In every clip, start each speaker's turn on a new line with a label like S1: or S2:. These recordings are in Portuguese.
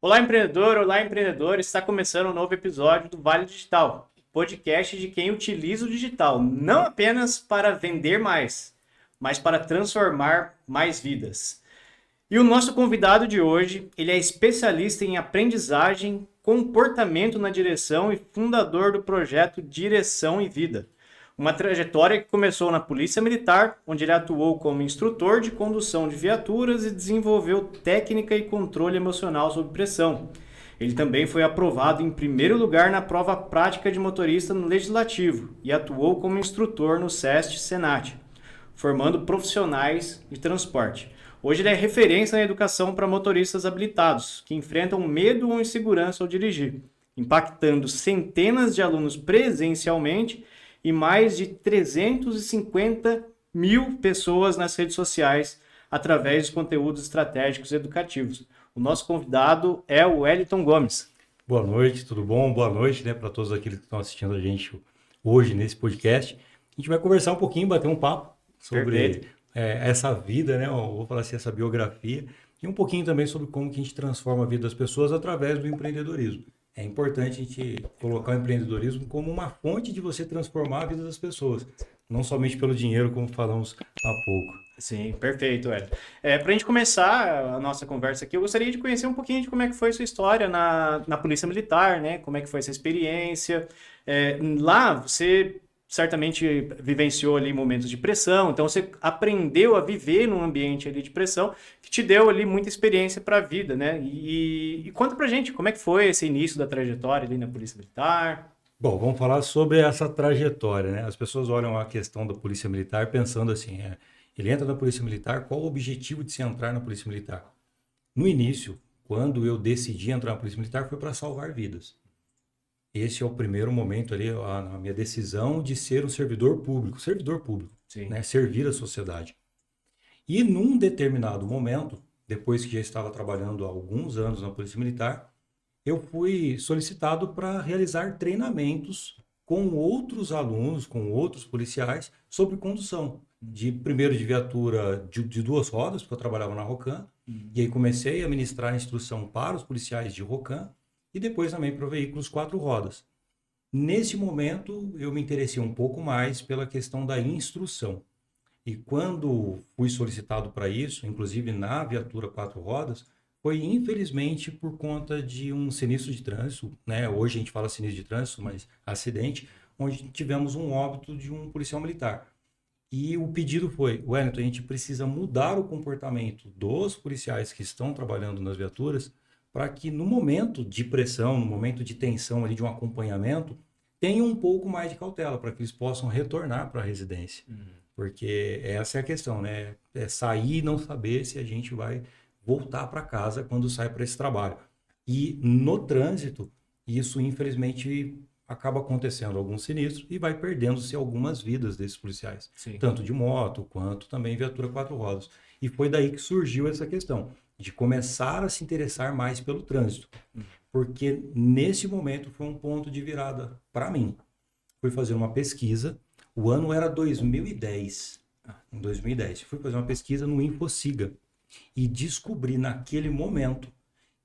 S1: Olá, empreendedor! Olá, empreendedor! Está começando um novo episódio do Vale Digital, podcast de quem utiliza o digital, não apenas para vender mais, mas para transformar mais vidas. E o nosso convidado de hoje, ele é especialista em aprendizagem, comportamento na direção e fundador do projeto Direção e Vida. Uma trajetória que começou na Polícia Militar, onde ele atuou como instrutor de condução de viaturas e desenvolveu técnica e controle emocional sob pressão. Ele também foi aprovado em primeiro lugar na prova prática de motorista no Legislativo e atuou como instrutor no SEST-Senat, formando profissionais de transporte. Hoje ele é referência na educação para motoristas habilitados, que enfrentam medo ou insegurança ao dirigir, impactando centenas de alunos presencialmente e mais de 350 mil pessoas nas redes sociais através de conteúdos estratégicos e educativos. O nosso convidado é o Wellington Gomes.
S2: Boa noite, tudo bom? Boa noite, né, para todos aqueles que estão assistindo a gente hoje nesse podcast. A gente vai conversar um pouquinho, bater um papo sobre essa vida, né? Eu vou falar assim, essa biografia, e um pouquinho também sobre como que a gente transforma a vida das pessoas através do empreendedorismo. É importante a gente colocar o empreendedorismo como uma fonte de você transformar a vida das pessoas, não somente pelo dinheiro, como falamos há pouco.
S1: Sim, perfeito, Ed. Para a gente começar a nossa conversa aqui, eu gostaria de conhecer um pouquinho de como é que foi a sua história na Polícia Militar, né? Como é que foi essa experiência. Lá, você certamente vivenciou ali momentos de pressão, então você aprendeu a viver num ambiente ali de pressão que te deu ali muita experiência para a vida, né? E conta pra gente como é que foi esse início da trajetória ali na Polícia Militar.
S2: Bom, vamos falar sobre essa trajetória, né? As pessoas olham a questão da Polícia Militar pensando assim, ele entra na Polícia Militar, qual o objetivo de se entrar na Polícia Militar? No início, quando eu decidi entrar na Polícia Militar, foi para salvar vidas. Esse é o primeiro momento ali, a minha decisão de ser um servidor público,
S1: Sim.
S2: né? Servir a sociedade. E num determinado momento, depois que já estava trabalhando há alguns anos na Polícia Militar, eu fui solicitado para realizar treinamentos com outros alunos, com outros policiais, sobre condução. Primeiro de viatura de duas rodas, porque eu trabalhava na Rocan, e aí comecei a ministrar instrução para os policiais de Rocan, e depois também para veículos quatro rodas. Nesse momento, eu me interessei um pouco mais pela questão da instrução. E quando fui solicitado para isso, inclusive na viatura quatro rodas, foi infelizmente por conta de um sinistro de trânsito, né? Hoje a gente fala sinistro de trânsito, mas acidente, onde tivemos um óbito de um policial militar. E o pedido foi, Wellington, a gente precisa mudar o comportamento dos policiais que estão trabalhando nas viaturas para que no momento de pressão, no momento de tensão ali de um acompanhamento, tenham um pouco mais de cautela para que eles possam retornar para a residência. Porque essa é a questão, né? É sair e não saber se a gente vai voltar para casa quando sai para esse trabalho. E no trânsito, isso infelizmente acaba acontecendo alguns sinistros e vai perdendo-se algumas vidas desses policiais.
S1: Sim.
S2: Tanto de moto quanto também viatura quatro rodas. E foi daí que surgiu essa questão de começar a se interessar mais pelo trânsito. Porque nesse momento foi um ponto de virada para mim. Fui fazer uma pesquisa, o ano era 2010. Em 2010, fui fazer uma pesquisa no InfoSiga e descobri naquele momento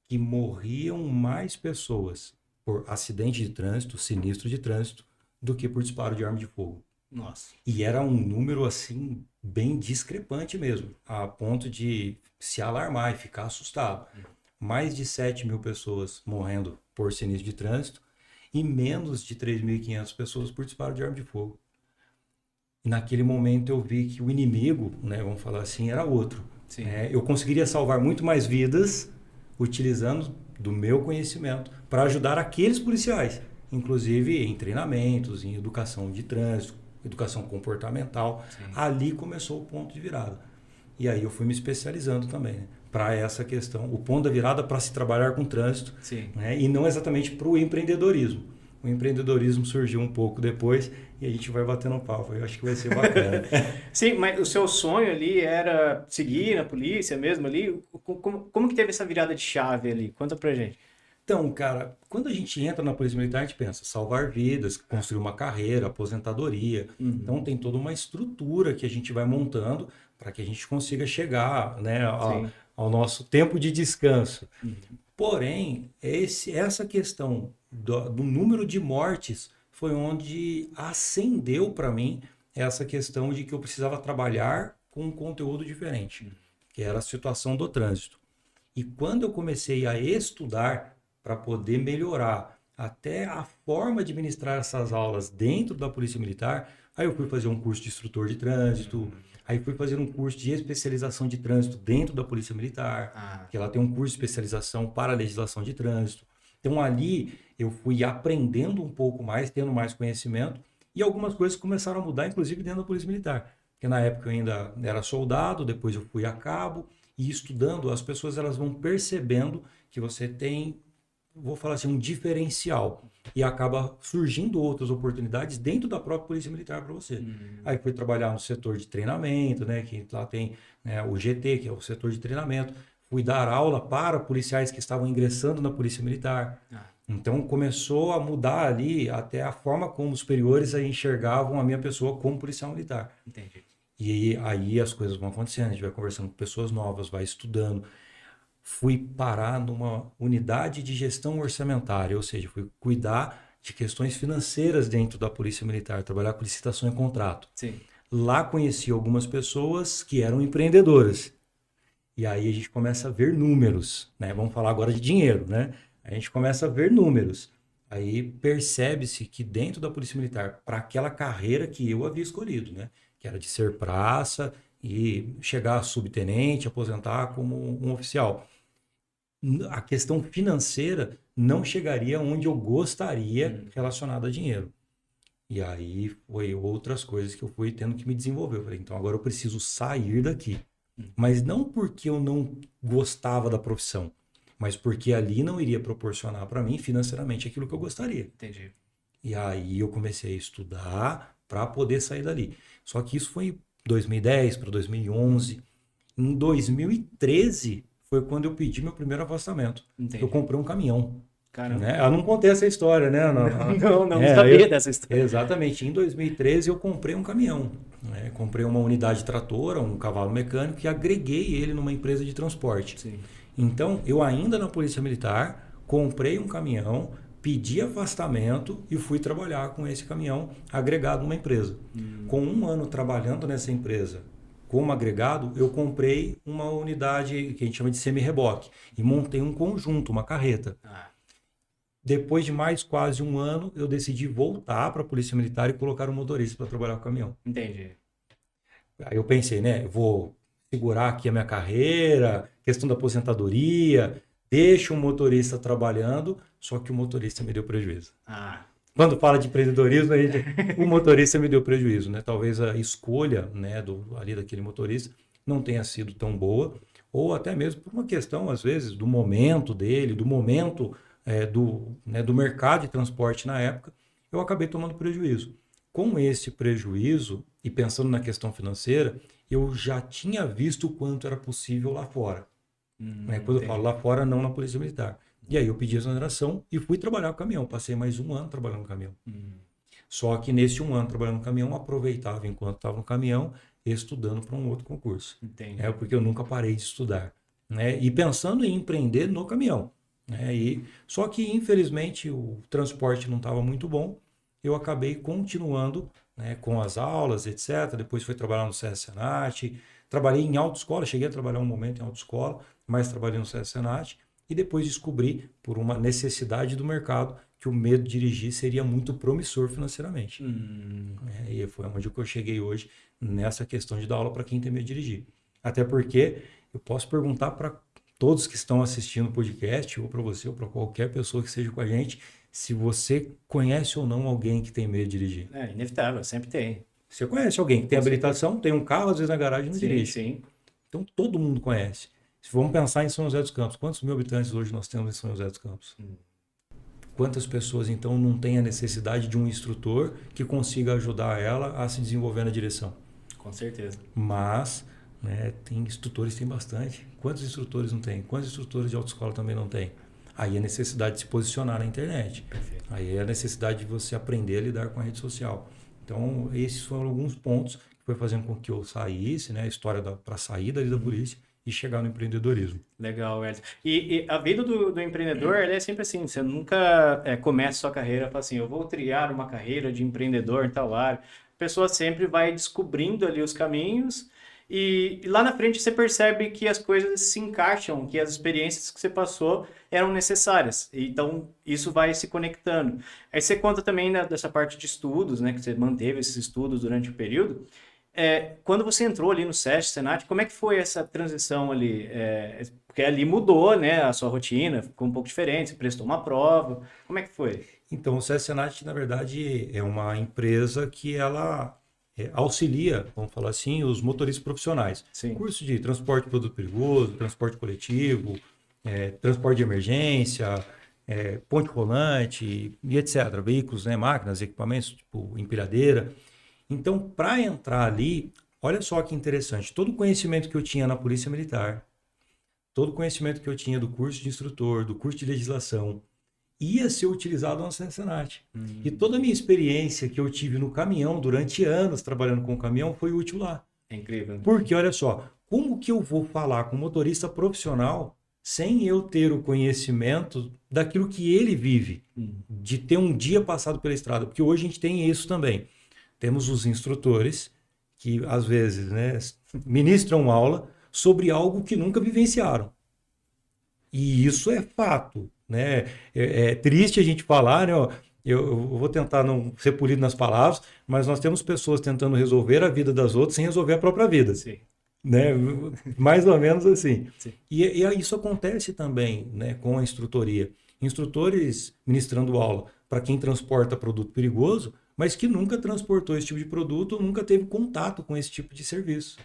S2: que morriam mais pessoas por acidente de trânsito, sinistro de trânsito, do que por disparo de arma de fogo.
S1: Nossa.
S2: E era um número assim bem discrepante mesmo, a ponto de se alarmar e ficar assustado. Mais de 7 mil pessoas morrendo por sinistro de trânsito e menos de 3.500 pessoas por disparo de arma de fogo. E naquele momento eu vi que o inimigo, né, vamos falar assim, era outro. Eu conseguiria salvar muito mais vidas utilizando do meu conhecimento para ajudar aqueles policiais, inclusive em treinamentos, em educação de trânsito, educação comportamental.
S1: Sim.
S2: Ali começou o ponto de virada. E aí eu fui me especializando também, né, para essa questão, o ponto da virada para se trabalhar com trânsito, né, e não exatamente para o empreendedorismo. O empreendedorismo surgiu um pouco depois e a gente vai batendo um papo. Eu acho que vai ser bacana.
S1: Sim, mas o seu sonho ali era seguir na polícia mesmo ali? Como que teve essa virada de chave ali? Conta pra gente.
S2: Então, cara, quando a gente entra na Polícia Militar, a gente pensa salvar vidas, construir uma carreira, aposentadoria. Então, tem toda uma estrutura que a gente vai montando para que a gente consiga chegar, né, ao nosso tempo de descanso. Porém, essa questão do número de mortes foi onde acendeu para mim essa questão de que eu precisava trabalhar com um conteúdo diferente, que era a situação do trânsito. E quando eu comecei a estudar para poder melhorar até a forma de ministrar essas aulas dentro da Polícia Militar, aí eu fui fazer um curso de instrutor de trânsito, aí fui fazer um curso de especialização de trânsito dentro da Polícia Militar, que ela tem um curso de especialização para a legislação de trânsito. Então ali eu fui aprendendo um pouco mais, tendo mais conhecimento, e algumas coisas começaram a mudar, inclusive dentro da Polícia Militar. Porque na época eu ainda era soldado, depois eu fui a cabo, e estudando, as pessoas elas vão percebendo que você tem, vou falar assim, um diferencial. E acaba surgindo outras oportunidades dentro da própria Polícia Militar para você. Aí fui trabalhar no setor de treinamento, né, que lá tem, né, o GT, que é o setor de treinamento. Fui dar aula para policiais que estavam ingressando na Polícia Militar. Então começou a mudar ali até a forma como os superiores enxergavam a minha pessoa como policial militar.
S1: Entendi.
S2: E aí as coisas vão acontecendo, a gente vai conversando com pessoas novas, vai estudando. Fui parar numa unidade de gestão orçamentária, ou seja, fui cuidar de questões financeiras dentro da Polícia Militar, trabalhar com licitação e contrato.
S1: Sim.
S2: Lá conheci algumas pessoas que eram empreendedoras. E aí a gente começa a ver números, né? Vamos falar agora de dinheiro, né? A gente começa a ver números. Aí percebe-se que dentro da Polícia Militar, para aquela carreira que eu havia escolhido, né? Que era de ser praça e chegar a subtenente, aposentar como um oficial. A questão financeira não chegaria onde eu gostaria relacionada a dinheiro. E aí foi outras coisas que eu fui tendo que me desenvolver. Eu falei, então agora eu preciso sair daqui. Mas não porque eu não gostava da profissão, mas porque ali não iria proporcionar para mim financeiramente aquilo que eu gostaria.
S1: Entendi.
S2: E aí eu comecei a estudar para poder sair dali. Só que isso foi 2010 para 2011. Em 2013 foi quando eu pedi meu primeiro afastamento.
S1: Entendi.
S2: Eu comprei um caminhão.
S1: Caramba.
S2: Né? Eu não contei essa história, né?
S1: Não sabia dessa história.
S2: Exatamente. Em 2013 eu comprei um caminhão. Né? Comprei uma unidade tratora, um cavalo mecânico e agreguei ele numa empresa de transporte.
S1: Sim.
S2: Então, eu ainda na Polícia Militar, comprei um caminhão, pedi afastamento e fui trabalhar com esse caminhão agregado numa empresa. Com um ano trabalhando nessa empresa como agregado, eu comprei uma unidade que a gente chama de semi-reboque e montei um conjunto, uma carreta. Depois de mais quase um ano, eu decidi voltar para a Polícia Militar e colocar um motorista para trabalhar com o caminhão.
S1: Entendi.
S2: Aí eu pensei, né, eu vou segurar aqui a minha carreira, questão da aposentadoria, deixo o motorista trabalhando, só que o motorista me deu prejuízo. Quando fala de empreendedorismo, o motorista me deu prejuízo, né? Talvez a escolha, né, ali daquele motorista não tenha sido tão boa, ou até mesmo por uma questão, às vezes, do momento dele, do momento do mercado de transporte na época, eu acabei tomando prejuízo. Com esse prejuízo, e pensando na questão financeira, eu já tinha visto o quanto era possível lá fora. Quando eu falo lá fora, não na Polícia Militar. E aí eu pedi exoneração e fui trabalhar com o caminhão. Passei mais um ano trabalhando no caminhão. Só que nesse um ano trabalhando no caminhão, eu aproveitava enquanto estava no caminhão, estudando para um outro concurso. Porque eu nunca parei de estudar. Né? E pensando em empreender no caminhão. Só que, infelizmente, o transporte não estava muito bom. Eu acabei continuando, né, com as aulas, etc. Depois fui trabalhar no CS Senat. Trabalhei em autoescola, cheguei a trabalhar um momento em autoescola, mas trabalhei no CS Senat. E depois descobri, por uma necessidade do mercado, que o medo de dirigir seria muito promissor financeiramente. E foi onde eu cheguei hoje nessa questão de dar aula para quem tem medo de dirigir. Até porque eu posso perguntar para todos que estão assistindo o podcast, ou para você, ou para qualquer pessoa que esteja com a gente, se você conhece ou não alguém que tem medo de dirigir.
S1: É inevitável, sempre tem.
S2: Você conhece alguém que tem habilitação, tem um carro, às vezes na garagem não dirige.
S1: Sim.
S2: Então todo mundo conhece. Se vamos pensar em São José dos Campos, quantos mil habitantes hoje nós temos em São José dos Campos? Quantas pessoas, então, não têm a necessidade de um instrutor que consiga ajudar ela a se desenvolver na direção?
S1: Com certeza.
S2: Mas, né, instrutores tem bastante. Quantos instrutores não tem? Quantos instrutores de autoescola também não tem? Aí a necessidade de se posicionar na internet.
S1: Perfeito.
S2: Aí a necessidade de você aprender a lidar com a rede social. Então, esses foram alguns pontos que foi fazendo com que eu saísse, né, a história para sair dali da polícia e chegar no empreendedorismo.
S1: Legal, Elton. E a vida do empreendedor, ela é sempre assim, você nunca começa sua carreira e fala assim, eu vou trilhar uma carreira de empreendedor em tal área. A pessoa sempre vai descobrindo ali os caminhos e lá na frente você percebe que as coisas se encaixam, que as experiências que você passou eram necessárias. Então, isso vai se conectando. Aí você conta também, né, dessa parte de estudos, né, que você manteve esses estudos durante o período. Quando você entrou ali no SESC, Senat, como é que foi essa transição ali? Porque ali mudou, né, a sua rotina, ficou um pouco diferente, você prestou uma prova. Como é que foi?
S2: Então, o SESC Senat, na verdade, é uma empresa que ela auxilia, vamos falar assim, os motoristas profissionais.
S1: Sim.
S2: Curso de transporte de produto perigoso, transporte coletivo, transporte de emergência, ponte rolante e etc. Veículos, né, máquinas, equipamentos, tipo empilhadeira. Então, para entrar ali, olha só que interessante, todo o conhecimento que eu tinha na Polícia Militar, todo o conhecimento que eu tinha do curso de instrutor, do curso de legislação, ia ser utilizado no Senat. E toda a minha experiência que eu tive no caminhão, durante anos trabalhando com o caminhão, foi útil lá.
S1: É incrível.
S2: Porque, olha só, como que eu vou falar com um motorista profissional sem eu ter o conhecimento daquilo que ele vive, de ter um dia passado pela estrada? Porque hoje a gente tem isso também. Temos os instrutores que, às vezes, né, ministram aula sobre algo que nunca vivenciaram. E isso é fato, né? É triste a gente falar, né? Eu vou tentar não ser polido nas palavras, mas nós temos pessoas tentando resolver a vida das outras sem resolver a própria vida.
S1: Sim.
S2: Né? Mais ou menos assim.
S1: Sim.
S2: E isso acontece também, né, com a instrutoria. Instrutores ministrando aula para quem transporta produto perigoso, mas que nunca transportou esse tipo de produto, nunca teve contato com esse tipo de serviço.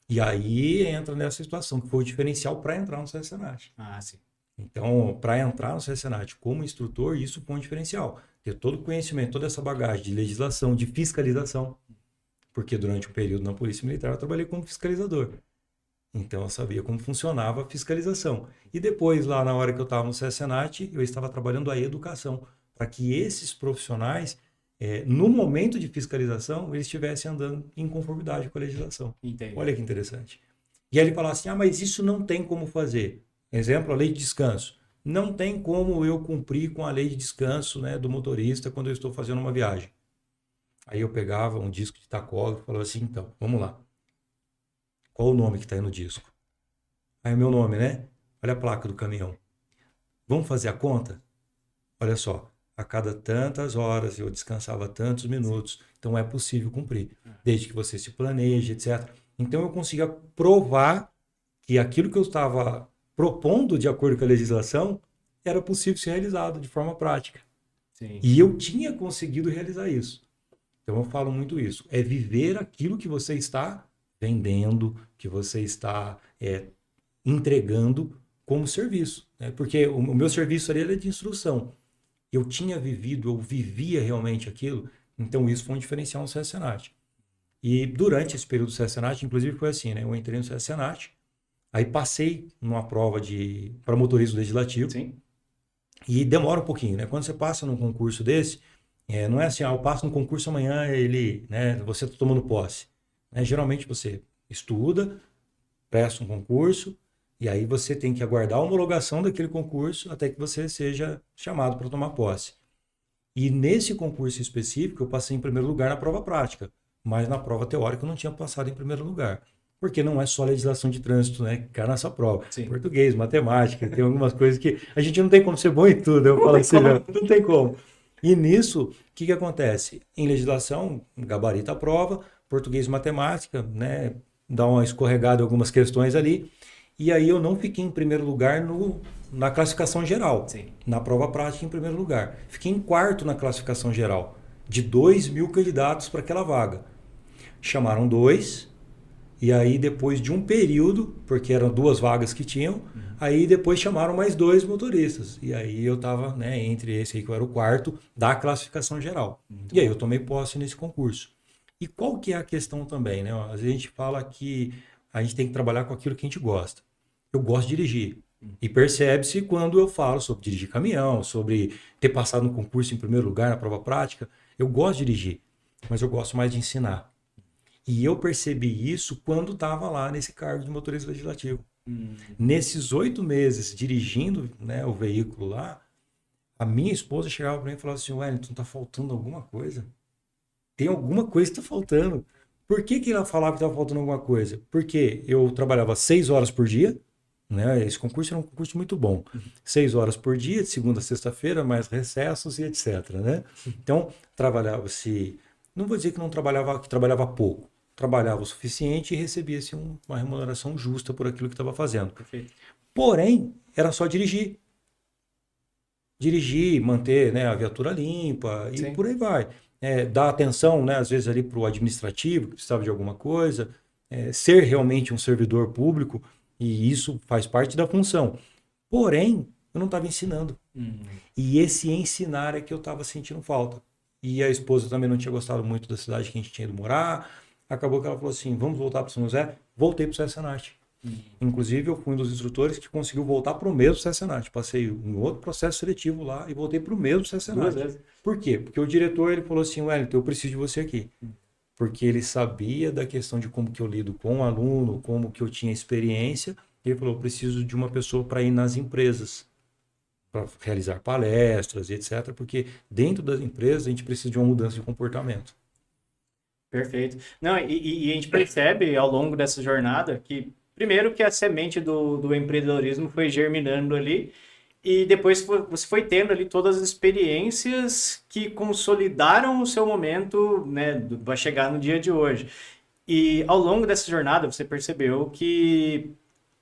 S2: E aí entra nessa situação, que foi o diferencial para entrar no SESC Senat.
S1: Ah, sim.
S2: Então, para entrar no SESC Senat como instrutor, isso foi um diferencial. Ter todo o conhecimento, toda essa bagagem de legislação, de fiscalização. Porque durante um período na Polícia Militar eu trabalhei como fiscalizador. Então eu sabia como funcionava a fiscalização. E depois, lá na hora que eu estava no SESC Senat, eu estava trabalhando a educação, para que esses profissionais, no momento de fiscalização, eles estivessem andando em conformidade com a legislação.
S1: Entendi.
S2: Olha que interessante. E aí ele falava assim, mas isso não tem como fazer. Exemplo, a lei de descanso. Não tem como eu cumprir com a lei de descanso, né, do motorista quando eu estou fazendo uma viagem. Aí eu pegava um disco de tacógrafo e falava assim, então, vamos lá. Qual o nome que está aí no disco? Aí o meu nome, né? Olha a placa do caminhão. Vamos fazer a conta? Olha só, a cada tantas horas eu descansava tantos minutos, então é possível cumprir, desde que você se planeje, etc. Então eu conseguia provar que aquilo que eu estava propondo de acordo com a legislação era possível ser realizado de forma prática.
S1: Sim.
S2: E eu tinha conseguido realizar isso. Então eu falo muito isso. É viver aquilo que você está vendendo, que você está entregando como serviço. Né? Porque o meu serviço ali era de instrução. Eu tinha vivido, eu vivia realmente aquilo. Então isso foi um diferencial no SESC Senat. E durante esse período do SESC Senat, inclusive foi assim, né? Eu entrei no SESC Senat, aí passei numa prova para motorista legislativo.
S1: Sim.
S2: E demora um pouquinho, né? Quando você passa num concurso desse, não é assim, eu passo no concurso amanhã, né, você está tomando posse. Geralmente você estuda, presta um concurso, e aí você tem que aguardar a homologação daquele concurso até que você seja chamado para tomar posse. E nesse concurso específico, eu passei em primeiro lugar na prova prática, mas na prova teórica eu não tinha passado em primeiro lugar. Porque não é só legislação de trânsito, né, que cai nessa prova.
S1: Sim.
S2: Português, matemática, tem algumas coisas que a gente não tem como ser bom em tudo. Eu falo assim, não tem como. E nisso, o que acontece? Em legislação, gabarita a prova, português e matemática, né, dá uma escorregada em algumas questões ali. E aí eu não fiquei em primeiro lugar na classificação geral.
S1: Sim.
S2: Na prova prática, em primeiro lugar. Fiquei em quarto na classificação geral, de 2.000 candidatos para aquela vaga. Chamaram 2, e aí depois de um período, porque eram 2 vagas que tinham, aí depois chamaram mais 2 motoristas. E aí eu estava, né, entre esse aí que eu era o quarto da classificação geral. E aí eu tomei posse nesse concurso. E qual que é a questão também, né? Às vezes a gente fala que a gente tem que trabalhar com aquilo que a gente gosta. Eu gosto de dirigir. E percebe-se quando eu falo sobre dirigir caminhão, sobre ter passado no concurso em primeiro lugar na prova prática. Eu gosto de dirigir, mas eu gosto mais de ensinar. E eu percebi isso quando estava lá nesse cargo de motorista legislativo. Nesses 8 meses dirigindo, né, o veículo lá, a minha esposa chegava para mim e falava assim: Wellington, tá faltando alguma coisa? Tem alguma coisa que tá faltando. Por que que ela falava que estava faltando alguma coisa? Porque eu trabalhava 6 horas por dia, né? Esse concurso era um concurso muito bom. 6 horas por dia, de segunda a sexta-feira, mais recessos e etc, né? Então, trabalhava-se... Não vou dizer que não trabalhava, que trabalhava pouco. Trabalhava o suficiente e recebia-se uma remuneração justa por aquilo que estava fazendo.
S1: Perfeito.
S2: Porém, era só dirigir. Dirigir, manter, né, a viatura limpa e
S1: Sim.
S2: por aí vai. Dar atenção, né, às vezes ali para o administrativo, que precisava de alguma coisa, ser realmente um servidor público, e isso faz parte da função. Porém, eu não estava ensinando. E esse ensinar é que eu estava sentindo falta. E a esposa também não tinha gostado muito da cidade que a gente tinha ido morar. Acabou que ela falou assim: vamos voltar para São José. Voltei para o Senat. Inclusive, eu fui um dos instrutores que conseguiu voltar para o mesmo Senat. Passei um outro processo seletivo lá e voltei para o mesmo
S1: Duas
S2: Senat.
S1: vezes.
S2: Por quê? Porque o diretor ele falou assim: Wellington, eu preciso de você aqui. Porque ele sabia da questão de como que eu lido com o aluno, como que eu tinha experiência. Ele falou: eu preciso de uma pessoa para ir nas empresas, para realizar palestras e etc. Porque dentro das empresas a gente precisa de uma mudança de comportamento.
S1: Perfeito. Não, e a gente percebe ao longo dessa jornada que, primeiro, que a semente do empreendedorismo foi germinando ali, e depois você foi tendo ali todas as experiências que consolidaram o seu momento, né, para chegar no dia de hoje. E ao longo dessa jornada você percebeu que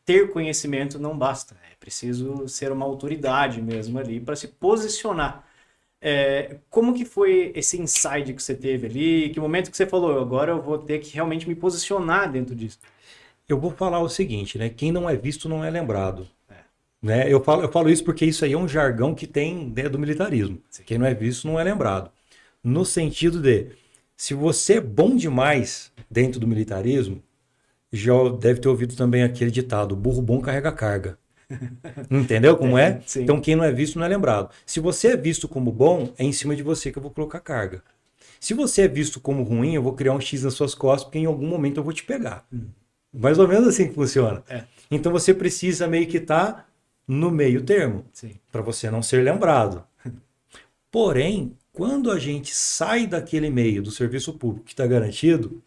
S1: ter conhecimento não basta, é preciso ser uma autoridade mesmo ali para se posicionar. Como que foi esse insight que você teve ali? Que momento que você falou: agora eu vou ter que realmente me posicionar dentro disso?
S2: Eu vou falar o seguinte, né? Quem não é visto não é lembrado. Né? Eu falo isso porque isso aí é um jargão que tem, né, do militarismo.
S1: Sim.
S2: Quem não é visto não é lembrado. No sentido de, se você é bom demais dentro do militarismo, já deve ter ouvido também aquele ditado: burro bom carrega carga. Entendeu como é?
S1: Sim.
S2: Então quem não é visto não é lembrado. Se você é visto como bom, é em cima de você que eu vou colocar carga. Se você é visto como ruim, eu vou criar um X nas suas costas, porque em algum momento eu vou te pegar. Mais ou menos assim que funciona. Então você precisa meio que estar no meio termo, para você não ser lembrado. Porém, quando a gente sai daquele meio do serviço público que está garantido,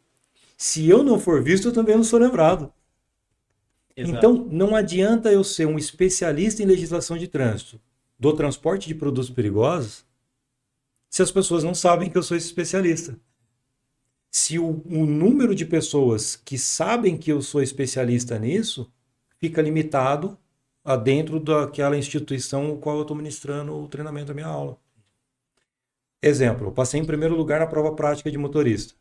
S2: se eu não for visto, eu também não sou lembrado.
S1: Exato.
S2: Então, não adianta eu ser um especialista em legislação de trânsito, do transporte de produtos perigosos, se as pessoas não sabem que eu sou esse especialista. Se o número de pessoas que sabem que eu sou especialista nisso fica limitado a dentro daquela instituição no qual eu estou ministrando o treinamento da minha aula. Exemplo, eu passei em primeiro lugar na prova prática de motorista.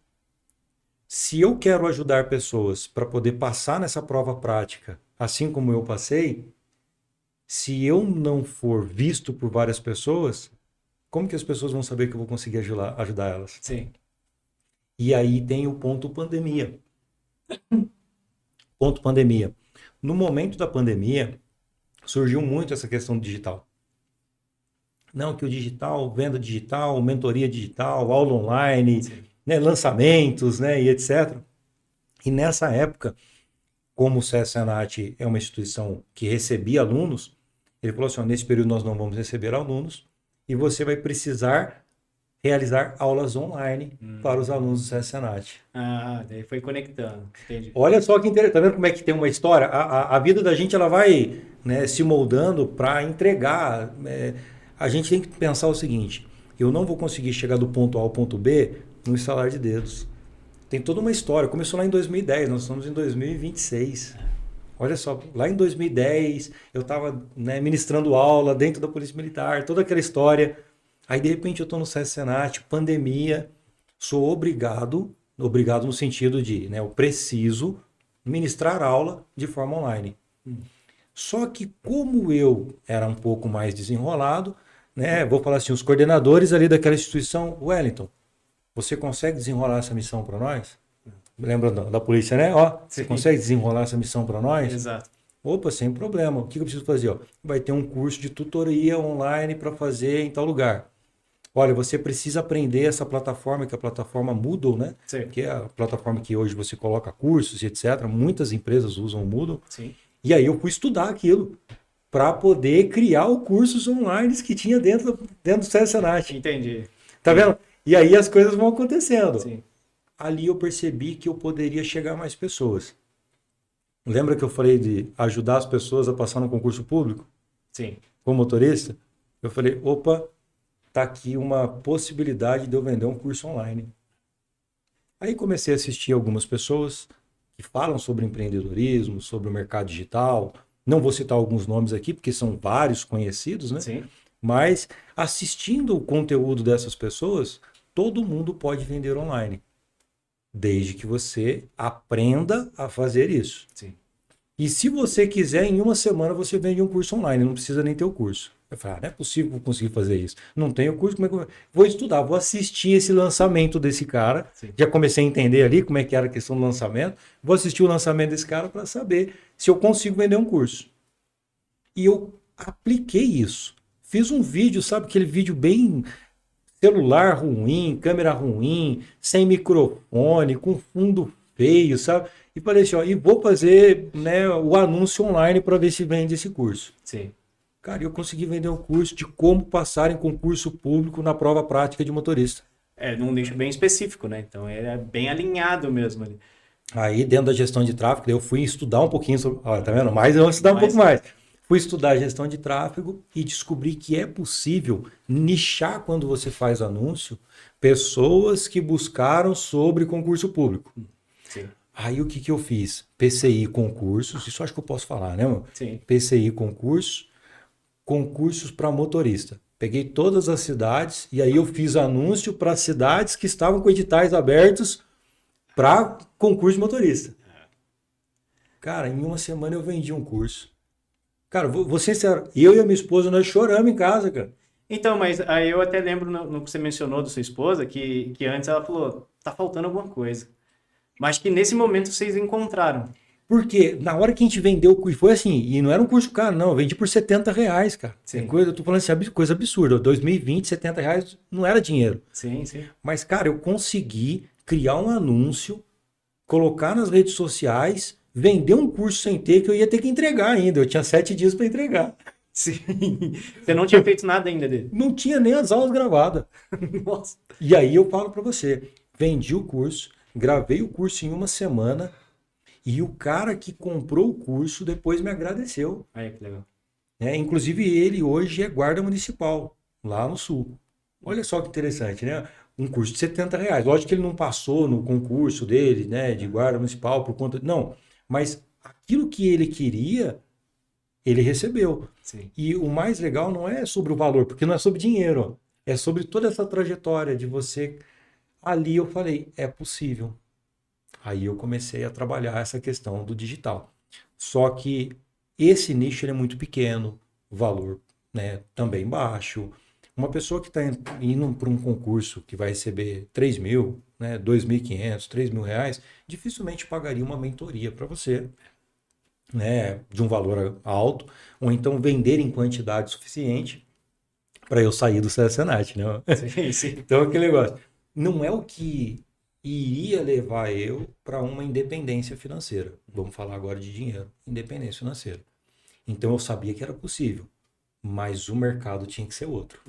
S2: Se eu quero ajudar pessoas para poder passar nessa prova prática, assim como eu passei, se eu não for visto por várias pessoas, como que as pessoas vão saber que eu vou conseguir ajudar elas?
S1: Sim.
S2: E aí tem o ponto pandemia. Ponto pandemia. No momento da pandemia, surgiu muito essa questão do digital. Não, que o digital, venda digital, mentoria digital, aula online, né, lançamentos, né, e etc. E nessa época, como o Senat é uma instituição que recebia alunos, ele falou assim: ó, nesse período nós não vamos receber alunos e você vai precisar realizar aulas online para os alunos do Senat.
S1: Ah, daí foi conectando. Entendi.
S2: Olha só que interessante, tá vendo como é que tem uma história? A vida da gente ela vai, né, se moldando para entregar. A gente tem que pensar o seguinte: eu não vou conseguir chegar do ponto A ao ponto B no estalar de dedos. Tem toda uma história. Começou lá em 2010, nós estamos em 2026. Olha só, lá em 2010 eu estava, né, ministrando aula dentro da Polícia Militar, toda aquela história. Aí de repente eu estou no Senat, pandemia, sou obrigado no sentido de, né, eu preciso ministrar aula de forma online. Só que como eu era um pouco mais desenrolado, né, vou falar assim, os coordenadores ali daquela instituição: Wellington, você consegue desenrolar essa missão para nós? Lembra da polícia, né? Ó, você consegue desenrolar essa missão para nós?
S1: Exato.
S2: Opa, sem problema. O que eu preciso fazer? Ó, vai ter um curso de tutoria online para fazer em tal lugar. olha, você precisa aprender essa plataforma, que é a plataforma Moodle, né?
S1: Sim.
S2: Que é a plataforma que hoje você coloca cursos e etc. Muitas empresas usam o Moodle.
S1: Sim.
S2: E aí eu fui estudar aquilo para poder criar os cursos online que tinha dentro do Senat.
S1: Entendi.
S2: Tá vendo? E aí as coisas vão acontecendo.
S1: Sim.
S2: Ali eu percebi que eu poderia chegar a mais pessoas. Lembra que eu falei de ajudar as pessoas a passar no concurso público
S1: Sim.
S2: como motorista? Eu falei, opa, tá aqui uma possibilidade de eu vender um curso online. Aí comecei a assistir algumas pessoas que falam sobre empreendedorismo, sobre o mercado digital. Não vou citar alguns nomes aqui, porque são vários conhecidos, né?
S1: Sim.
S2: Mas assistindo o conteúdo dessas pessoas, todo mundo pode vender online. Desde que você aprenda a fazer isso.
S1: Sim.
S2: E se você quiser, em uma semana você vende um curso online, não precisa nem ter o curso. Eu falei, não é possível que eu conseguir fazer isso. Não tenho curso, como é que eu vou estudar? Vou assistir esse lançamento desse cara.
S1: Sim.
S2: Já comecei a entender ali como é que era a questão do lançamento. Vou assistir o lançamento desse cara para saber se eu consigo vender um curso. E eu apliquei isso. Fiz um vídeo, sabe, aquele vídeo bem celular ruim, câmera ruim, sem microfone, com fundo feio, sabe? E falei assim, ó, e vou fazer, né, o anúncio online para ver se vende esse curso.
S1: Sim.
S2: Cara, eu consegui vender um curso de como passar em concurso público na prova prática de motorista.
S1: É num nicho bem específico, né? Então ele é bem alinhado mesmo ali.
S2: Aí, dentro da gestão de tráfego, eu fui estudar um pouquinho sobre... Olha, tá vendo? Mas eu vou estudar um pouco mais. Fui estudar gestão de tráfego e descobri que é possível nichar, quando você faz anúncio, pessoas que buscaram sobre concurso público.
S1: Sim.
S2: Aí o que eu fiz? PCI concursos, isso acho que eu posso falar, né, mano?
S1: Sim.
S2: PCI concursos para motorista. Peguei todas as cidades e aí eu fiz anúncio para cidades que estavam com editais abertos para concurso de motorista. Cara, em uma semana eu vendi um curso. Cara, vou ser sincero, eu e a minha esposa, nós choramos em casa, cara.
S1: Então, mas aí eu até lembro no que você mencionou da sua esposa, que antes ela falou, tá faltando alguma coisa. Mas que nesse momento vocês encontraram.
S2: Porque na hora que a gente vendeu o curso, foi assim, e não era um curso caro, não, eu vendi por R$70, cara.
S1: Sim.
S2: É coisa, eu tô falando assim, coisa absurda. 2020, R$70 não era dinheiro.
S1: Sim, sim.
S2: Mas, cara, eu consegui criar um anúncio, colocar nas redes sociais, vender um curso sem ter, que eu ia ter que entregar ainda. Eu tinha 7 dias para entregar.
S1: Sim. Você não tinha feito nada ainda dele.
S2: Não tinha nem as aulas gravadas.
S1: Nossa.
S2: E aí eu falo para você, vendi o curso, gravei o curso em uma semana, e o cara que comprou o curso depois me agradeceu.
S1: Aí, que legal.
S2: Inclusive ele hoje é guarda municipal, lá no sul. Olha só que interessante, né? Um curso de R$70. Lógico que ele não passou no concurso dele, né, de guarda municipal por conta... Não, mas aquilo que ele queria, ele recebeu.
S1: Sim.
S2: E o mais legal não é sobre o valor, porque não é sobre dinheiro. É sobre toda essa trajetória de você... Ali eu falei, é possível. Aí eu comecei a trabalhar essa questão do digital. Só que esse nicho ele é muito pequeno, o valor, né, também baixo. Uma pessoa que está indo para um concurso que vai receber 3 mil, né, 2.500, 3 mil reais, dificilmente pagaria uma mentoria para você, né, de um valor alto, ou então vender em quantidade suficiente para eu sair do Senat, né?
S1: Sim, sim.
S2: Então, aquele negócio. Não é o que iria levar eu para uma independência financeira. Vamos falar agora de dinheiro, independência financeira. Então eu sabia que era possível, mas o mercado tinha que ser outro.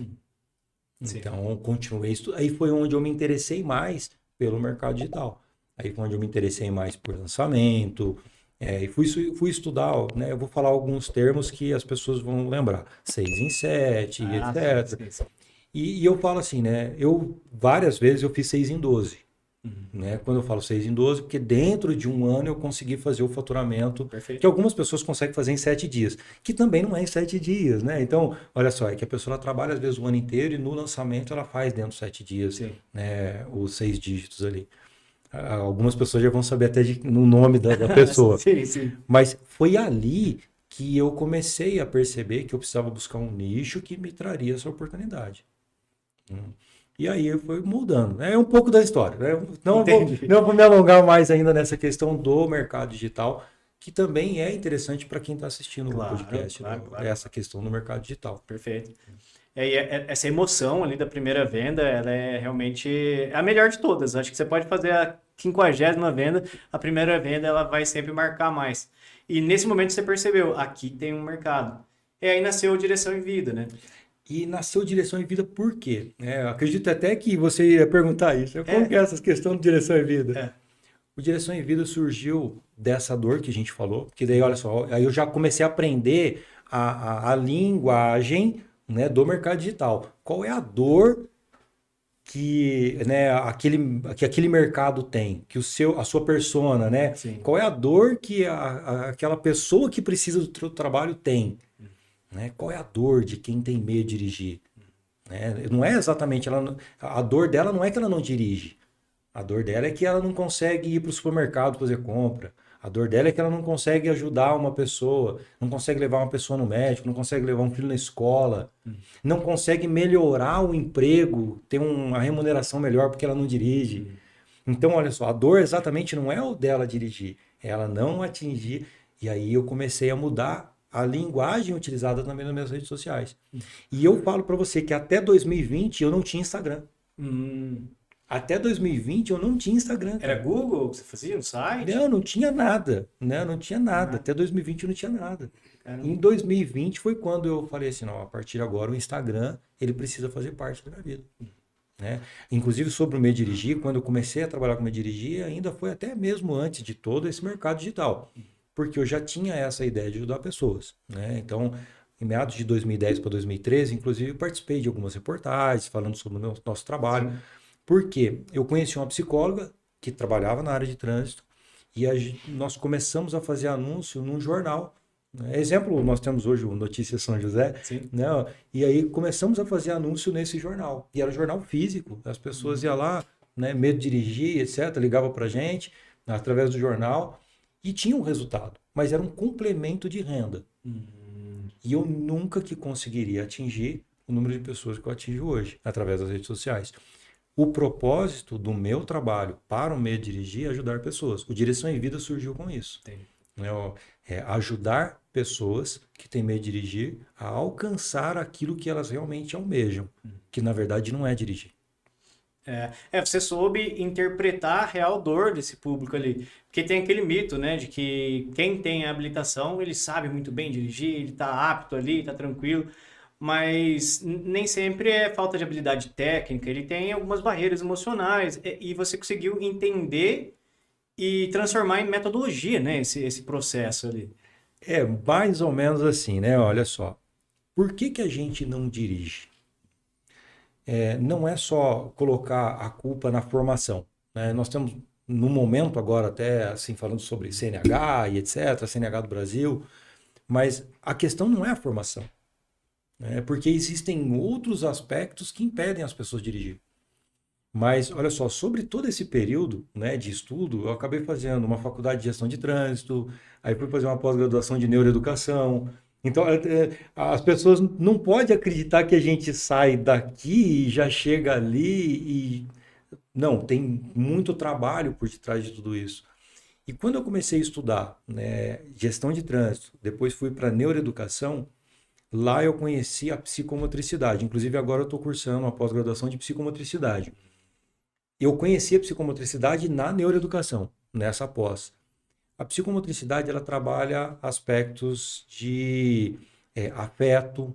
S1: Sim.
S2: Então eu continuei estudando. Aí foi onde eu me interessei mais pelo mercado digital. Aí foi onde eu me interessei mais por lançamento. E fui estudar, né? Eu vou falar alguns termos que as pessoas vão lembrar. 6 em 7, etc.
S1: Sim, sim.
S2: E eu falo assim, né? Várias vezes eu fiz 6 em 12. Né? Quando eu falo 6 em 12, porque dentro de um ano eu consegui fazer o faturamento.
S1: Perfeito.
S2: Que algumas pessoas conseguem fazer em 7 dias, que também não é em 7 dias, né? Então, olha só, é que a pessoa ela trabalha às vezes o ano inteiro e no lançamento ela faz dentro de 7 dias,
S1: Sim.
S2: né? Os 6 dígitos ali. Algumas pessoas já vão saber até no nome da pessoa.
S1: Sim, sim.
S2: Mas foi ali que eu comecei a perceber que eu precisava buscar um nicho que me traria essa oportunidade. E aí eu fui moldando. É um pouco da história, né? Não vou me alongar mais ainda nessa questão do mercado digital, que também é interessante para quem está assistindo o
S1: Claro,
S2: podcast,
S1: claro,
S2: né?
S1: claro.
S2: Essa questão do mercado digital.
S1: Perfeito. Essa emoção ali da primeira venda, ela é realmente a melhor de todas. Acho que você pode fazer a 50ª venda, a primeira venda ela vai sempre marcar mais. E nesse momento você percebeu, aqui tem um mercado. E aí nasceu o Direção em Vida, né?
S2: E nasceu Direção em Vida por quê? Eu acredito até que você ia perguntar isso. Como que é essa questão de Direção em Vida?
S1: É.
S2: O Direção em Vida surgiu dessa dor que a gente falou, porque daí, olha só, aí eu já comecei a aprender a linguagem, né, do mercado digital. Qual é a dor que, né, que aquele mercado tem, que a sua persona, né?
S1: Sim.
S2: Qual é a dor que aquela pessoa que precisa do seu trabalho tem? Né? Qual é a dor de quem tem medo de dirigir? Né? Não é exatamente, a dor dela não é que ela não dirige. A dor dela é que ela não consegue ir para o supermercado fazer compra. A dor dela é que ela não consegue ajudar uma pessoa, não consegue levar uma pessoa no médico, não consegue levar um filho na escola, não consegue melhorar o emprego, ter uma remuneração melhor porque ela não dirige. Então, olha só, a dor exatamente não é o dela dirigir, é ela não atingir. E aí eu comecei a mudar a linguagem utilizada também nas minhas redes sociais. E eu falo para você que até 2020 eu não tinha Instagram. Até 2020 eu não tinha Instagram.
S1: Era
S2: Cara.
S1: Google que você fazia, no site?
S2: Não tinha nada, né? Não tinha nada. Até 2020 eu não tinha nada.
S1: Caramba.
S2: Em 2020 foi quando eu falei assim, não, a partir de agora o Instagram, ele precisa fazer parte da minha vida. Né? Inclusive sobre o Me Dirigir, quando eu comecei a trabalhar com o Me Dirigir, ainda foi até mesmo antes de todo esse mercado digital. Porque eu já tinha essa ideia de ajudar pessoas. Né? Então, em meados de 2010 para 2013, inclusive, eu participei de algumas reportagens falando sobre o nosso trabalho. Sim. Porque eu conheci uma psicóloga que trabalhava na área de trânsito e nós começamos a fazer anúncio num jornal. Né? Exemplo, nós temos hoje o Notícias São José.
S1: Sim.
S2: Né? E aí começamos a fazer anúncio nesse jornal. E era um jornal físico. As pessoas iam lá, né, medo de dirigir, etc., ligavam para a gente através do jornal e tinha um resultado. Mas era um complemento de renda. E eu nunca que conseguiria atingir o número de pessoas que eu atingo hoje através das redes sociais. O propósito do meu trabalho para o Me Dirigir é ajudar pessoas. O Direção em Vida surgiu com isso. É ajudar pessoas que têm medo de dirigir a alcançar aquilo que elas realmente almejam, que na verdade não é dirigir.
S1: Você soube interpretar a real dor desse público ali. Porque tem aquele mito, né, de que quem tem a habilitação, ele sabe muito bem dirigir, ele está apto ali, está tranquilo. Mas nem sempre é falta de habilidade técnica, ele tem algumas barreiras emocionais e você conseguiu entender e transformar em metodologia, né, esse processo ali.
S2: É mais ou menos assim, né? Olha só, por que a gente não dirige? Não é só colocar a culpa na formação, né? Nós temos, no momento agora até assim, falando sobre CNH e etc., CNH do Brasil, mas a questão não é a formação. Porque existem outros aspectos que impedem as pessoas de dirigir. Mas, olha só, sobre todo esse período, né, de estudo, eu acabei fazendo uma faculdade de gestão de trânsito, aí fui fazer uma pós-graduação de neuroeducação. Então, as pessoas não podem acreditar que a gente sai daqui e já chega ali e... Não, tem muito trabalho por detrás de tudo isso. E quando eu comecei a estudar, né, gestão de trânsito, depois fui para neuroeducação, lá eu conheci a psicomotricidade. Inclusive, agora eu estou cursando uma pós-graduação de psicomotricidade. Eu conheci a psicomotricidade na neuroeducação, nessa pós. A psicomotricidade, ela trabalha aspectos de afeto,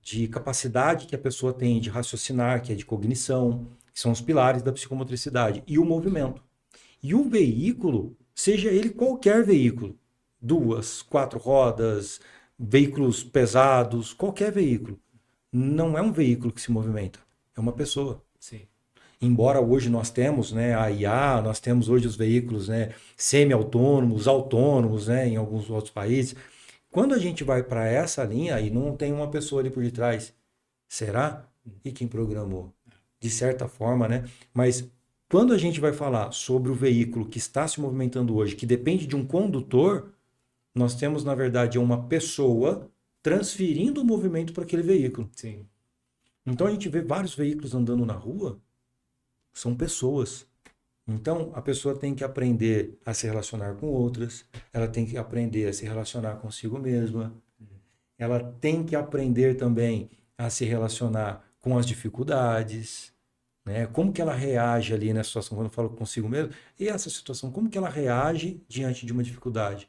S2: de capacidade que a pessoa tem de raciocinar, que é de cognição, que são os pilares da psicomotricidade, e o movimento. E o veículo, seja ele qualquer veículo, 2, 4 rodas, veículos pesados, qualquer veículo. Não é um veículo que se movimenta, é uma pessoa.
S1: Sim.
S2: Embora hoje nós temos, né, a IA, nós temos hoje os veículos, né, semi-autônomos, autônomos, né, em alguns outros países. Quando a gente vai para essa linha e não tem uma pessoa ali por detrás, será? E quem programou? De certa forma, né? Mas quando a gente vai falar sobre o veículo que está se movimentando hoje, que depende de um condutor, nós temos, na verdade, uma pessoa transferindo o movimento para aquele veículo.
S1: Sim.
S2: Então a gente vê vários veículos andando na rua, são pessoas. Então, a pessoa tem que aprender a se relacionar com outras, ela tem que aprender a se relacionar consigo mesma, ela tem que aprender também a se relacionar com as dificuldades, né? Como que ela reage ali nessa situação, quando eu falo consigo mesmo, e essa situação, como que ela reage diante de uma dificuldade,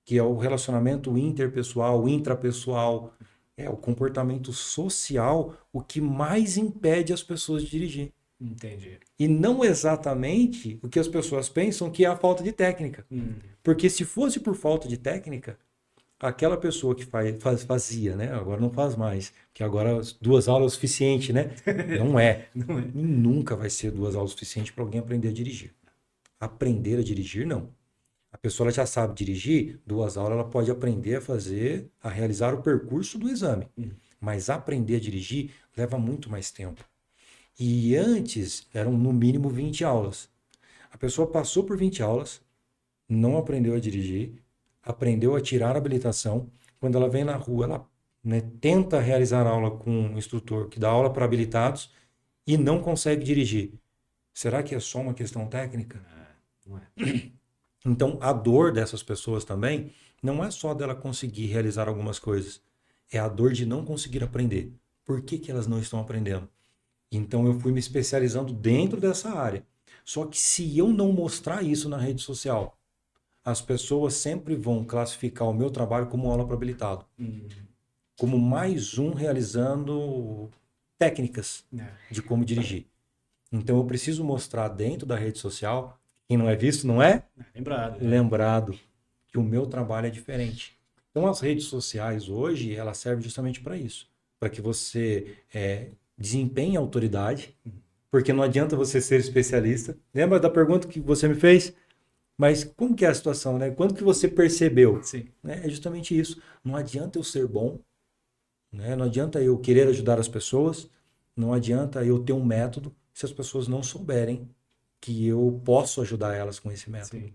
S2: que é o relacionamento interpessoal, intrapessoal, é o comportamento social, o que mais impede as pessoas de dirigir.
S1: Entendi.
S2: E não exatamente o que as pessoas pensam que é a falta de técnica. Porque se fosse por falta de técnica, aquela pessoa que fazia, né? Agora não faz mais, porque agora 2 aulas é o suficiente, né? Não é.
S1: Não é.
S2: E nunca vai ser 2 aulas o suficiente para alguém aprender a dirigir. Aprender a dirigir, não. A pessoa ela já sabe dirigir, 2 aulas ela pode aprender a realizar o percurso do exame. Mas aprender a dirigir leva muito mais tempo. E antes eram no mínimo 20 aulas. A pessoa passou por 20 aulas, não aprendeu a dirigir, aprendeu a tirar a habilitação. Quando ela vem na rua, ela, né, tenta realizar aula com um instrutor que dá aula para habilitados e não consegue dirigir. Será que é só uma questão técnica?
S1: Não é.
S2: Então, a dor dessas pessoas também não é só dela conseguir realizar algumas coisas, é a dor de não conseguir aprender. Por que que elas não estão aprendendo? Então, eu fui me especializando dentro dessa área. Só que se eu não mostrar isso na rede social, as pessoas sempre vão classificar o meu trabalho como aula para habilitado. Como mais um realizando técnicas de como dirigir. Então, eu preciso mostrar dentro da rede social, quem não é visto não é
S1: Lembrado.
S2: lembrado, que o meu trabalho é diferente. Então, as redes sociais hoje, elas servem justamente para isso. Para que você desempenhe a autoridade, porque não adianta você ser especialista. Lembra da pergunta que você me fez? Mas como que é a situação, né? Quando que você percebeu?
S1: Sim.
S2: Né? É justamente isso. Não adianta eu ser bom, né? Não adianta eu querer ajudar as pessoas, não adianta eu ter um método se as pessoas não souberem que eu posso ajudar elas com esse método.
S1: Sim.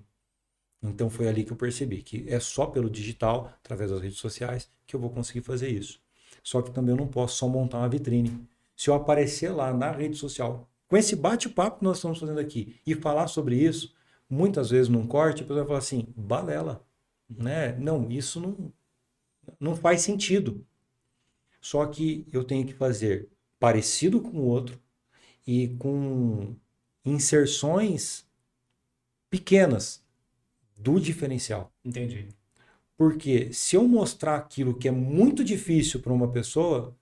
S2: Então foi ali que eu percebi que é só pelo digital, através das redes sociais, que eu vou conseguir fazer isso. Só que também eu não posso só montar uma vitrine. Se eu aparecer lá na rede social, com esse bate-papo que nós estamos fazendo aqui, e falar sobre isso, muitas vezes num corte, a pessoa vai falar assim, balela, né? Não, isso não faz sentido. Só que eu tenho que fazer parecido com o outro e com inserções pequenas do diferencial.
S1: Entendi.
S2: Porque se eu mostrar aquilo que é muito difícil para uma pessoa,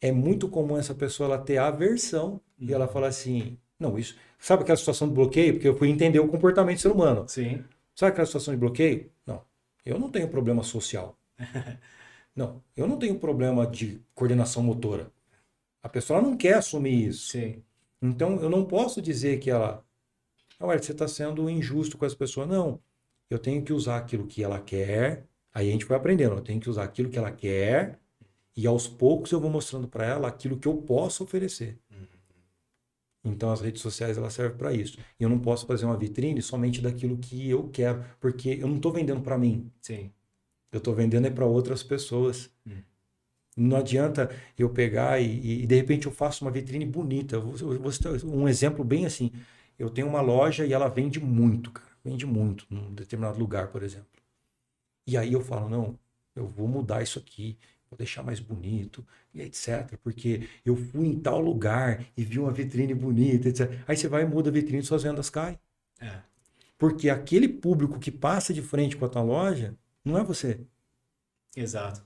S2: é muito comum essa pessoa ela ter aversão e ela falar assim, não, isso... Sabe aquela situação de bloqueio? Porque eu fui entender o comportamento do ser humano.
S1: Sim.
S2: Sabe aquela situação de bloqueio? Não, eu não tenho problema social. Não, eu não tenho problema de coordenação motora. A pessoa não quer assumir isso.
S1: Sim.
S2: Então, eu não posso dizer que ela... Olha, você está sendo injusto com essa pessoa. Não, eu tenho que usar aquilo que ela quer. Aí a gente vai aprendendo. Eu tenho que usar aquilo que ela quer e aos poucos eu vou mostrando para ela aquilo que eu posso oferecer. Então, as redes sociais elas servem para isso. E eu não posso fazer uma vitrine somente daquilo que eu quero, porque eu não estou vendendo para mim.
S1: Sim.
S2: Eu estou vendendo para outras pessoas. Não adianta eu pegar e de repente eu faço uma vitrine bonita. Eu vou citar um exemplo bem assim. Eu tenho uma loja e ela vende muito, cara. Vende muito num determinado lugar, por exemplo. E aí eu falo, não, eu vou mudar isso aqui, vou deixar mais bonito, e etc. Porque eu fui em tal lugar e vi uma vitrine bonita, etc. Aí você vai e muda a vitrine e suas vendas caem. Porque aquele público que passa de frente com a tua loja não é você.
S1: Exato.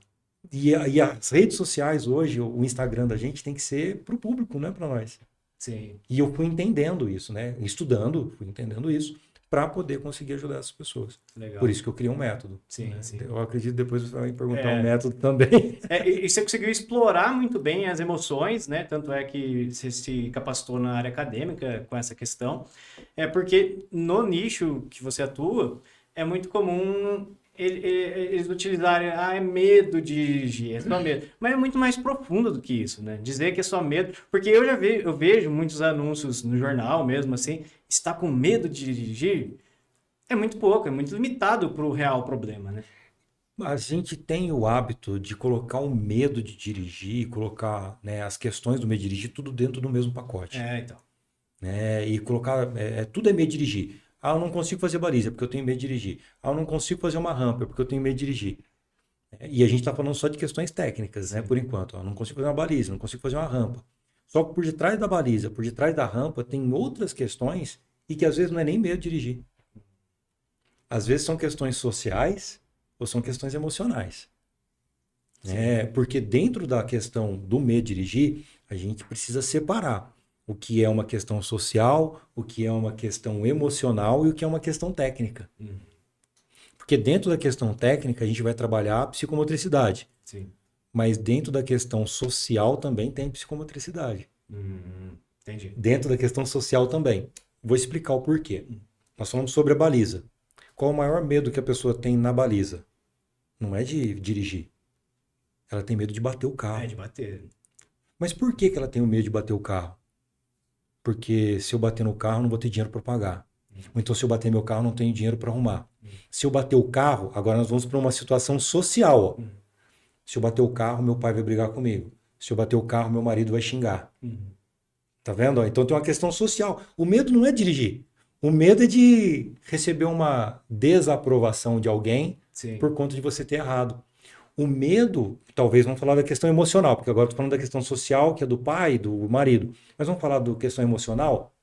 S2: E as redes sociais hoje, o Instagram da gente tem que ser para o público, não é para nós.
S1: Sim.
S2: E eu fui entendendo isso, né? Estudando, fui entendendo isso para poder conseguir ajudar essas pessoas.
S1: Legal.
S2: Por isso que eu criei um método.
S1: Sim,
S2: né?
S1: sim.
S2: Eu acredito que depois você vai me perguntar um método também.
S1: E você conseguiu explorar muito bem as emoções, né? Tanto é que você se capacitou na área acadêmica com essa questão. Porque no nicho que você atua, é muito comum eles utilizarem, é medo de dirigir, é só medo. Mas é muito mais profundo do que isso, né? Dizer que é só medo, porque eu vejo muitos anúncios no jornal mesmo, assim, está com medo de dirigir? É muito pouco, é muito limitado para o real problema, né?
S2: A gente tem o hábito de colocar o medo de dirigir, colocar, né, as questões do medo de dirigir, tudo dentro do mesmo pacote.
S1: Então.
S2: né? E colocar, tudo é medo de dirigir. Ah, eu não consigo fazer baliza porque eu tenho medo de dirigir. Ah, eu não consigo fazer uma rampa porque eu tenho medo de dirigir. E a gente está falando só de questões técnicas, né? Por enquanto. Eu não consigo fazer uma baliza, não consigo fazer uma rampa. Só que por detrás da baliza, por detrás da rampa, tem outras questões e que às vezes não é nem medo de dirigir. Às vezes são questões sociais ou são questões emocionais. Porque dentro da questão do medo de dirigir, a gente precisa separar o que é uma questão social, o que é uma questão emocional e o que é uma questão técnica. Porque dentro da questão técnica, a gente vai trabalhar a psicomotricidade.
S1: Sim.
S2: Mas dentro da questão social também tem psicomotricidade.
S1: Entendi.
S2: Dentro da questão social também. Vou explicar o porquê. Nós falamos sobre a baliza. Qual o maior medo que a pessoa tem na baliza? Não é de dirigir. Ela tem medo de bater o carro.
S1: É, de bater.
S2: Mas por que ela tem o medo de bater o carro? Porque se eu bater no carro, não vou ter dinheiro para pagar. Ou então, se eu bater meu carro, não tenho dinheiro para arrumar. Se eu bater o carro, agora nós vamos para uma situação social. Ó. Se eu bater o carro, meu pai vai brigar comigo. Se eu bater o carro, meu marido vai xingar. Tá vendo? Ó? Então tem uma questão social. O medo não é dirigir. O medo é de receber uma desaprovação de alguém por conta de você ter errado. O medo, talvez vamos falar da questão emocional, porque agora estou falando da questão social, que é do pai, do marido. Mas vamos falar da questão emocional?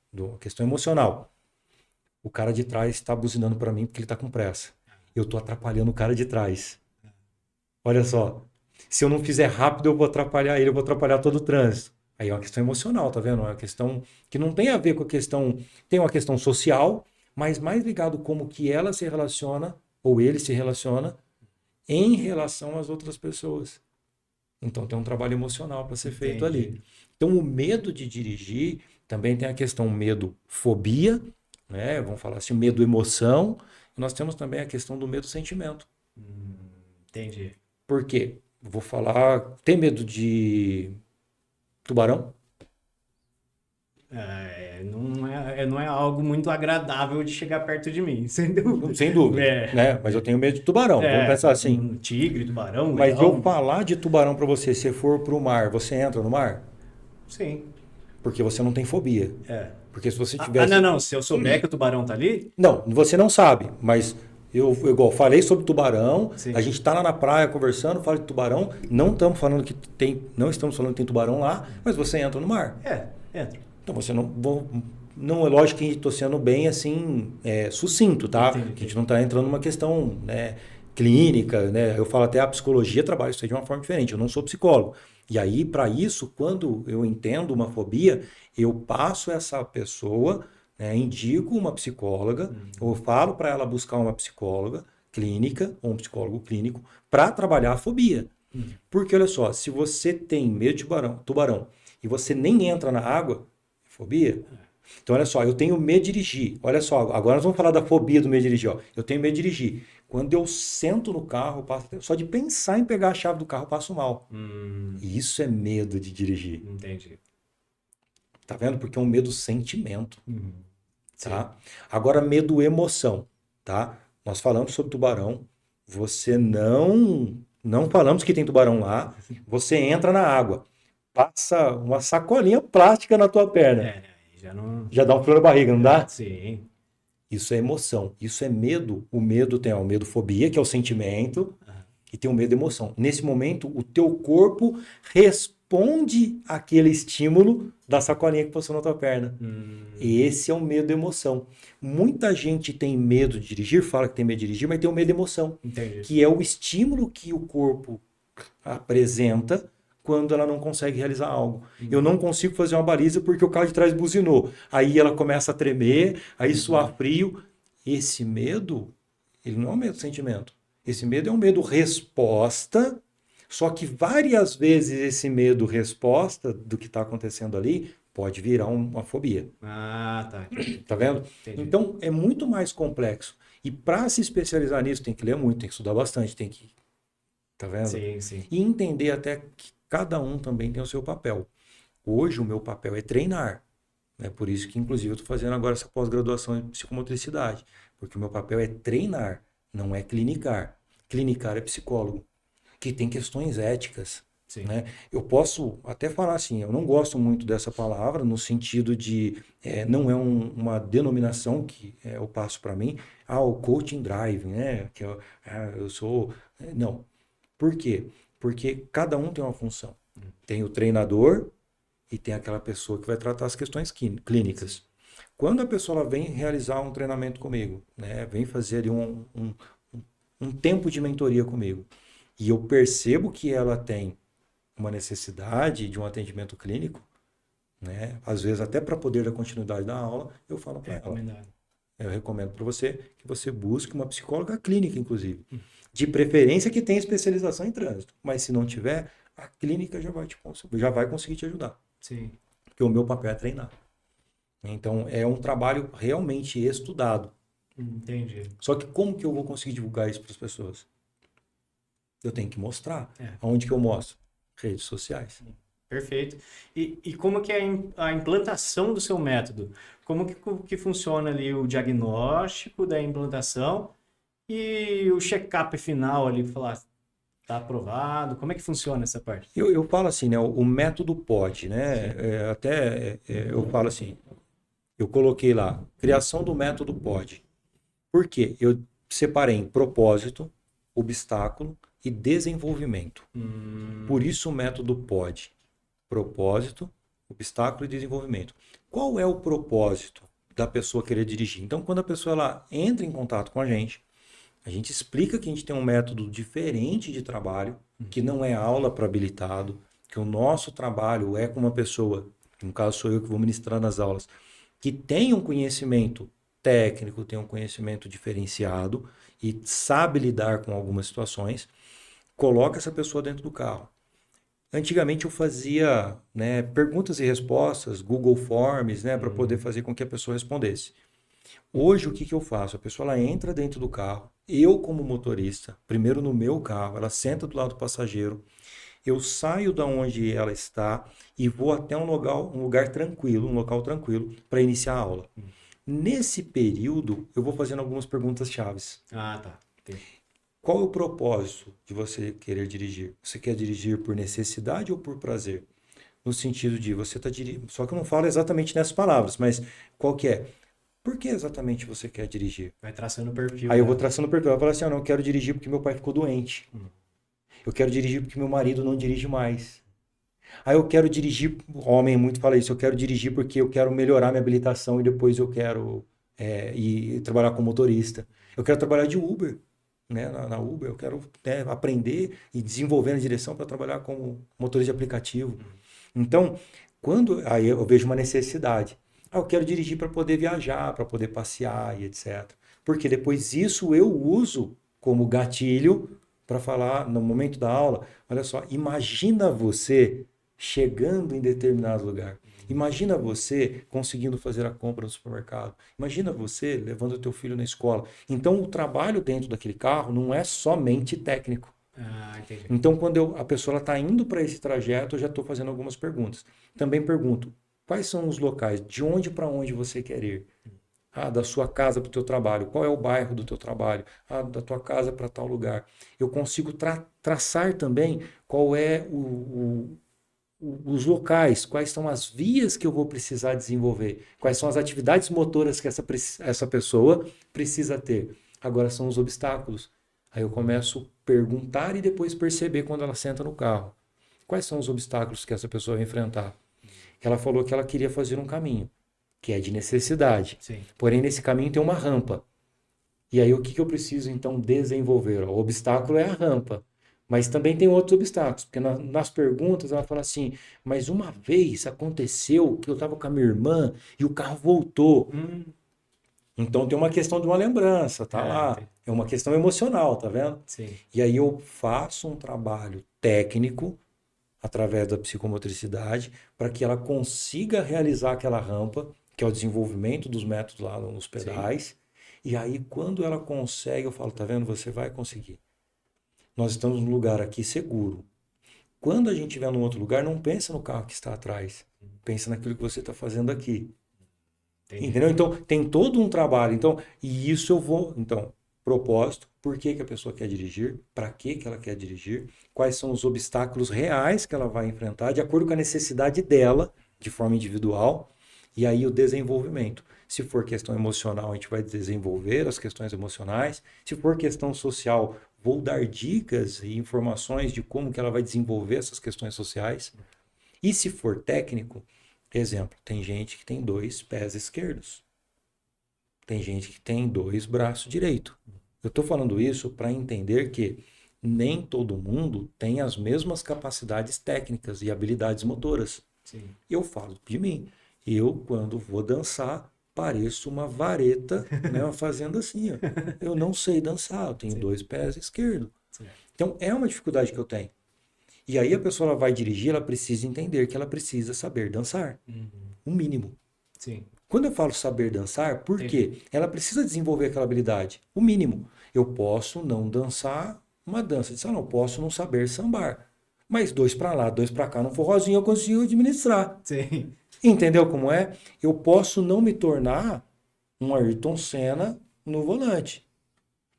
S2: O cara de trás está buzinando para mim porque ele está com pressa. Eu estou atrapalhando o cara de trás. Olha só. Se eu não fizer rápido, eu vou atrapalhar ele, eu vou atrapalhar todo o trânsito. Aí é uma questão emocional, tá vendo? É uma questão que não tem a ver com a questão... Tem uma questão social, mas mais ligado como que ela se relaciona, ou ele se relaciona, em relação às outras pessoas. Então tem um trabalho emocional para ser feito ali. Então o medo de dirigir, também tem a questão medo-fobia, né? Vamos falar assim, medo-emoção. E nós temos também a questão do medo-sentimento.
S1: Entendi.
S2: Por quê? Vou falar... Tem medo de tubarão?
S1: Não é algo muito agradável de chegar perto de mim, sem dúvida.
S2: Sem dúvida, né? Mas eu tenho medo de tubarão. Vamos pensar assim.
S1: Tigre, tubarão,
S2: Mas
S1: leão.
S2: eu falar de tubarão para você, se for pro mar, você entra no mar?
S1: Sim.
S2: Porque você não tem fobia. Porque se você
S1: Ah,
S2: tivesse...
S1: não. Se eu souber que o tubarão tá ali...
S2: Não, você não sabe, mas eu igual falei sobre tubarão,
S1: Sim.
S2: a gente tá lá na praia conversando, fala de tubarão, não estamos falando que tem tubarão lá, mas você entra no mar.
S1: Entra.
S2: Então você não é lógico que estou sendo bem assim, sucinto, tá?
S1: Entendi.
S2: A gente não está entrando numa questão, né, clínica, né? Eu falo até a psicologia trabalha isso aí de uma forma diferente, eu não sou psicólogo. E aí, para isso, quando eu entendo uma fobia, eu passo essa pessoa, né, indico uma psicóloga, ou falo para ela buscar uma psicóloga clínica, ou um psicólogo clínico, para trabalhar a fobia. Porque, olha só, se você tem medo de tubarão, e você nem entra na água, fobia. Então, olha só, eu tenho medo de dirigir. Olha só, agora nós vamos falar da fobia do medo de dirigir. Ó. Eu tenho medo de dirigir. Quando eu sento no carro, só de pensar em pegar a chave do carro, eu passo mal. E isso é medo de dirigir.
S1: Entendi.
S2: Tá vendo? Porque é um medo sentimento. Tá? Agora, medo emoção. Tá? Nós falamos sobre tubarão. Você não falamos que tem tubarão lá. Você entra na água. Passa uma sacolinha plástica na tua perna. Já dá um frio na barriga, não dá?
S1: Sim.
S2: Isso é emoção. Isso é medo. O medo tem o medo-fobia, que é o sentimento, e tem o medo-emoção. Nesse momento, o teu corpo responde àquele estímulo da sacolinha que passou na tua perna. E esse é o medo-emoção. Muita gente tem medo de dirigir, fala que tem medo de dirigir, mas tem o medo-emoção.
S1: Entendi.
S2: Que é o estímulo que o corpo apresenta quando ela não consegue realizar algo. Eu não consigo fazer uma baliza porque o carro de trás buzinou. Aí ela começa a tremer, aí suar frio. Esse medo, ele não é um medo sentimento. Esse medo é um medo resposta, só que várias vezes esse medo resposta do que está acontecendo ali pode virar uma fobia.
S1: Tá.
S2: Tá vendo?
S1: Entendi.
S2: Então é muito mais complexo. E para se especializar nisso, tem que ler muito, tem que estudar bastante, tem que... Tá vendo?
S1: Sim.
S2: E entender até que cada um também tem o seu papel. Hoje o meu papel é treinar. É por isso que, inclusive, eu estou fazendo agora essa pós-graduação em psicomotricidade. Porque o meu papel é treinar, não é clinicar. Clinicar é psicólogo, que tem questões éticas.
S1: Sim.
S2: né? Eu posso até falar assim, eu não gosto muito dessa palavra, no sentido de, não é uma denominação que eu passo para mim, o coaching drive, né? Que eu sou... Não. Por quê? Porque cada um tem uma função. Tem o treinador e tem aquela pessoa que vai tratar as questões clínicas. Quando a pessoa ela vem realizar um treinamento comigo, né? Vem fazer ali um tempo de mentoria comigo, e eu percebo que ela tem uma necessidade de um atendimento clínico, né? Às vezes até para poder dar continuidade da aula, eu falo para ela,
S1: Recomendado.
S2: eu recomendo para você que você busque uma psicóloga clínica, inclusive, de preferência que tenha especialização em trânsito, mas se não tiver, a clínica já vai conseguir te ajudar,
S1: Sim.
S2: porque o meu papel é treinar. Então é um trabalho realmente estudado.
S1: Entendi.
S2: Só que como que eu vou conseguir divulgar isso para as pessoas? Eu tenho que mostrar.
S1: É.
S2: Aonde que eu mostro? Redes sociais.
S1: Perfeito. E como que é a implantação do seu método? Como que funciona ali o diagnóstico da implantação e o check-up final ali, falar, tá aprovado? Como é que funciona essa parte?
S2: Eu falo assim, né? O método pode, né? Eu falo assim, eu coloquei lá, criação do método pode. Por quê? Eu separei em propósito, obstáculo e desenvolvimento. Por isso o método pode. Propósito, obstáculo e desenvolvimento. Qual é o propósito da pessoa querer dirigir? Então, quando a pessoa ela entra em contato com a gente explica que a gente tem um método diferente de trabalho, que não é aula para habilitado, que o nosso trabalho é com uma pessoa, no caso sou eu que vou ministrar nas aulas, que tem um conhecimento técnico, tem um conhecimento diferenciado e sabe lidar com algumas situações, coloca essa pessoa dentro do carro. Antigamente eu fazia, né, perguntas e respostas, Google Forms, né, para poder fazer com que a pessoa respondesse. Hoje o que eu faço? A pessoa ela entra dentro do carro, eu como motorista, primeiro no meu carro, ela senta do lado do passageiro, eu saio da onde ela está e vou até um lugar tranquilo, um local tranquilo para iniciar a aula. Nesse período eu vou fazendo algumas perguntas chaves.
S1: Ah, tá. Entendi.
S2: Qual é o propósito de você querer dirigir? Você quer dirigir por necessidade ou por prazer? No sentido de você está dirigindo. Só que eu não falo exatamente nessas palavras, mas qual que é? Por que exatamente você quer dirigir?
S1: Vai traçando o perfil.
S2: Aí eu vou traçando o perfil. Eu falo assim, não, eu quero dirigir porque meu pai ficou doente. Eu quero dirigir porque meu marido não dirige mais. Aí eu quero dirigir, homem muito fala isso, eu quero dirigir porque eu quero melhorar minha habilitação e depois eu quero ir trabalhar como motorista. Eu quero trabalhar de Uber, né? Na Uber, eu quero aprender e desenvolver na direção para trabalhar como motorista de aplicativo. Então, aí eu vejo uma necessidade. Eu quero dirigir para poder viajar, para poder passear e etc. Porque depois isso eu uso como gatilho para falar no momento da aula. Olha só, imagina você chegando em determinado lugar. Imagina você conseguindo fazer a compra no supermercado. Imagina você levando o teu filho na escola. Então, o trabalho dentro daquele carro não é somente técnico.
S1: Ah, entendi.
S2: Então, quando a pessoa está indo para esse trajeto, eu já estou fazendo algumas perguntas. Também pergunto, quais são os locais? De onde para onde você quer ir? Da sua casa para o teu trabalho. Qual é o bairro do teu trabalho? Da tua casa para tal lugar. Eu consigo traçar também qual é os locais, quais são as vias que eu vou precisar desenvolver, quais são as atividades motoras que essa pessoa precisa ter. Agora são os obstáculos. Aí eu começo a perguntar e depois perceber quando ela senta no carro. Quais são os obstáculos que essa pessoa vai enfrentar? Ela falou que ela queria fazer um caminho, que é de necessidade.
S1: Sim.
S2: Porém, nesse caminho tem uma rampa. E aí o que eu preciso então desenvolver? O obstáculo é a rampa. Mas também tem outros obstáculos, porque nas perguntas ela fala assim, mas uma vez aconteceu que eu estava com a minha irmã e o carro voltou. Então tem uma questão de uma lembrança, tá lá.
S1: Entendi.
S2: É uma questão emocional, tá vendo?
S1: Sim.
S2: E aí eu faço um trabalho técnico, através da psicomotricidade, para que ela consiga realizar aquela rampa, que é o desenvolvimento dos métodos lá nos pedais. Sim. E aí quando ela consegue, eu falo, tá vendo? Você vai conseguir. Nós estamos num lugar aqui seguro. Quando a gente estiver num outro lugar, não pensa no carro que está atrás. Pensa naquilo que você está fazendo aqui. Entendi. Entendeu? Então, tem todo um trabalho. Então, e isso eu vou... Então, propósito, por que que a pessoa quer dirigir, para que ela quer dirigir, quais são os obstáculos reais que ela vai enfrentar, de acordo com a necessidade dela, de forma individual, e aí o desenvolvimento. Se for questão emocional, a gente vai desenvolver as questões emocionais. Se for questão social, vou dar dicas e informações de como que ela vai desenvolver essas questões sociais. E se for técnico, exemplo, tem gente que tem 2 pés esquerdos. Tem gente que tem 2 braços direitos. Eu estou falando isso para entender que nem todo mundo tem as mesmas capacidades técnicas e habilidades motoras.
S1: Sim.
S2: Eu falo de mim. Eu, quando vou dançar, pareço uma vareta, né, fazendo assim. Ó. Eu não sei dançar, eu tenho
S1: Sim.
S2: 2 pés esquerdos.
S1: Sim.
S2: Então, é uma dificuldade que eu tenho. E aí a pessoa ela vai dirigir, ela precisa entender que ela precisa saber dançar. O mínimo.
S1: Sim.
S2: Quando eu falo saber dançar, por
S1: Entendi.
S2: quê? Ela precisa desenvolver aquela habilidade. O mínimo. Eu posso não dançar uma dança de salão, posso não saber sambar. Mas 2 para lá, 2 para cá, no forrozinho eu consigo administrar.
S1: Sim.
S2: Entendeu como é? Eu posso não me tornar um Ayrton Senna no volante,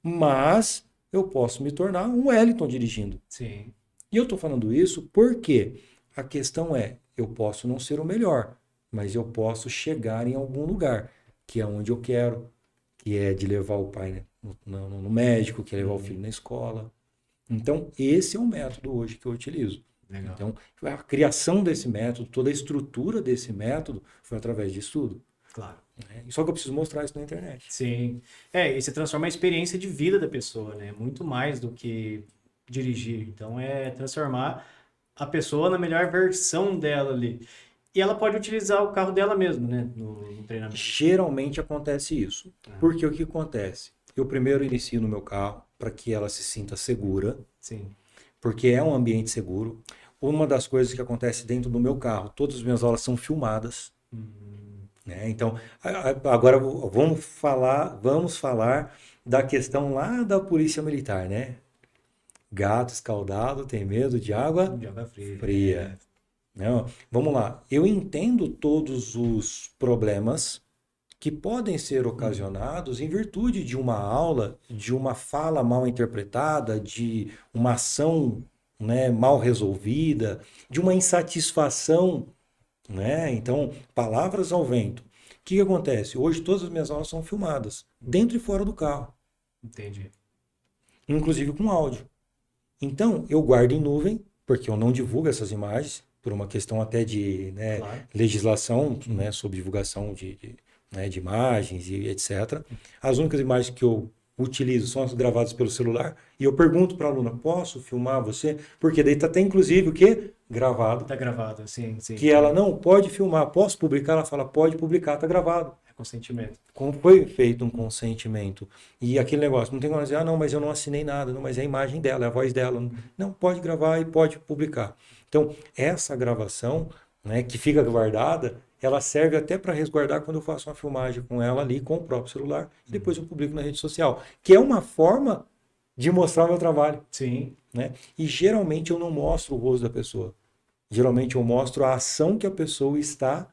S2: mas eu posso me tornar um Wellington dirigindo.
S1: Sim.
S2: E eu estou falando isso porque a questão é, eu posso não ser o melhor, mas eu posso chegar em algum lugar, que é onde eu quero, que é de levar o pai, né, no médico, que é levar o filho na escola. Então, esse é o método hoje que eu utilizo.
S1: Legal.
S2: Então, a criação desse método, toda a estrutura desse método foi através de estudo.
S1: Claro.
S2: Né? Só que eu preciso mostrar isso na internet.
S1: Sim. E você transforma a experiência de vida da pessoa, né? Muito mais do que dirigir. Então, é transformar a pessoa na melhor versão dela ali. E ela pode utilizar o carro dela mesmo, né? No treinamento.
S2: Geralmente acontece isso. Porque o que acontece? Eu primeiro inicio no meu carro para que ela se sinta segura,
S1: Sim.
S2: porque é um ambiente seguro. Uma das coisas que acontece dentro do meu carro, todas as minhas aulas são filmadas. Né? Então, agora vamos falar da questão lá da Polícia Militar, né? Gato escaldado tem medo de água
S1: De água fria.
S2: fria. Não, vamos lá. Eu entendo todos os problemas que podem ser ocasionados em virtude de uma aula, de uma fala mal interpretada, de uma ação, né, mal resolvida, de uma insatisfação, né? Então, palavras ao vento. O que que acontece? Hoje todas as minhas aulas são filmadas, dentro e fora do carro,
S1: Entendi.
S2: inclusive com áudio. Então, eu guardo em nuvem, porque eu não divulgo essas imagens, por uma questão até de, né,
S1: Claro.
S2: legislação, né, sobre divulgação né, de imagens e etc. As únicas imagens que eu utilizo são as gravadas pelo celular. E eu pergunto para a aluna, posso filmar você? Porque daí está até inclusive o quê? Gravado.
S1: Tá gravado, sim.
S2: Que ela não pode filmar, posso publicar? Ela fala, pode publicar, está gravado.
S1: É consentimento.
S2: Como foi feito um consentimento. E aquele negócio, não tem como dizer, não, mas eu não assinei nada, não, mas é a imagem dela, é a voz dela. Não, pode gravar e pode publicar. Então, essa gravação, né, que fica guardada, ela serve até para resguardar quando eu faço uma filmagem com ela ali, com o próprio celular, e depois eu publico na rede social, que é uma forma de mostrar o meu trabalho.
S1: Sim.
S2: Né? E geralmente eu não mostro o rosto da pessoa. Geralmente eu mostro a ação que a pessoa está,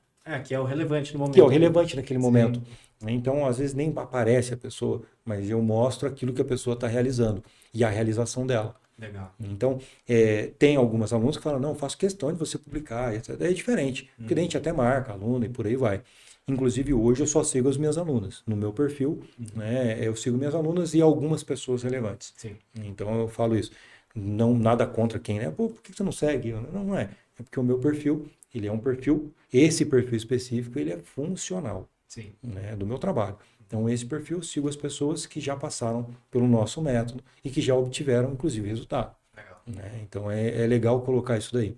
S1: Que é o relevante no momento.
S2: que é o relevante naquele
S1: Sim.
S2: momento. Então, às vezes nem aparece a pessoa, mas eu mostro aquilo que a pessoa está realizando e a realização dela.
S1: Legal.
S2: Então, tem algumas alunos que falam, não, eu faço questão de você publicar, etc. É diferente, porque daí a gente até marca aluno e por aí vai. Inclusive, hoje eu só sigo as minhas alunas. No meu perfil, né, eu sigo minhas alunas e algumas pessoas relevantes.
S1: Sim.
S2: Então, eu falo isso. Não, nada contra quem, né? Pô, por que você não segue? Não é. É porque o meu perfil, ele é um perfil, esse perfil específico, ele é funcional,
S1: Sim.
S2: né, do meu trabalho. Então, esse perfil, eu sigo as pessoas que já passaram pelo nosso método e que já obtiveram, inclusive, resultado.
S1: Legal.
S2: Né? Então, é legal colocar isso daí.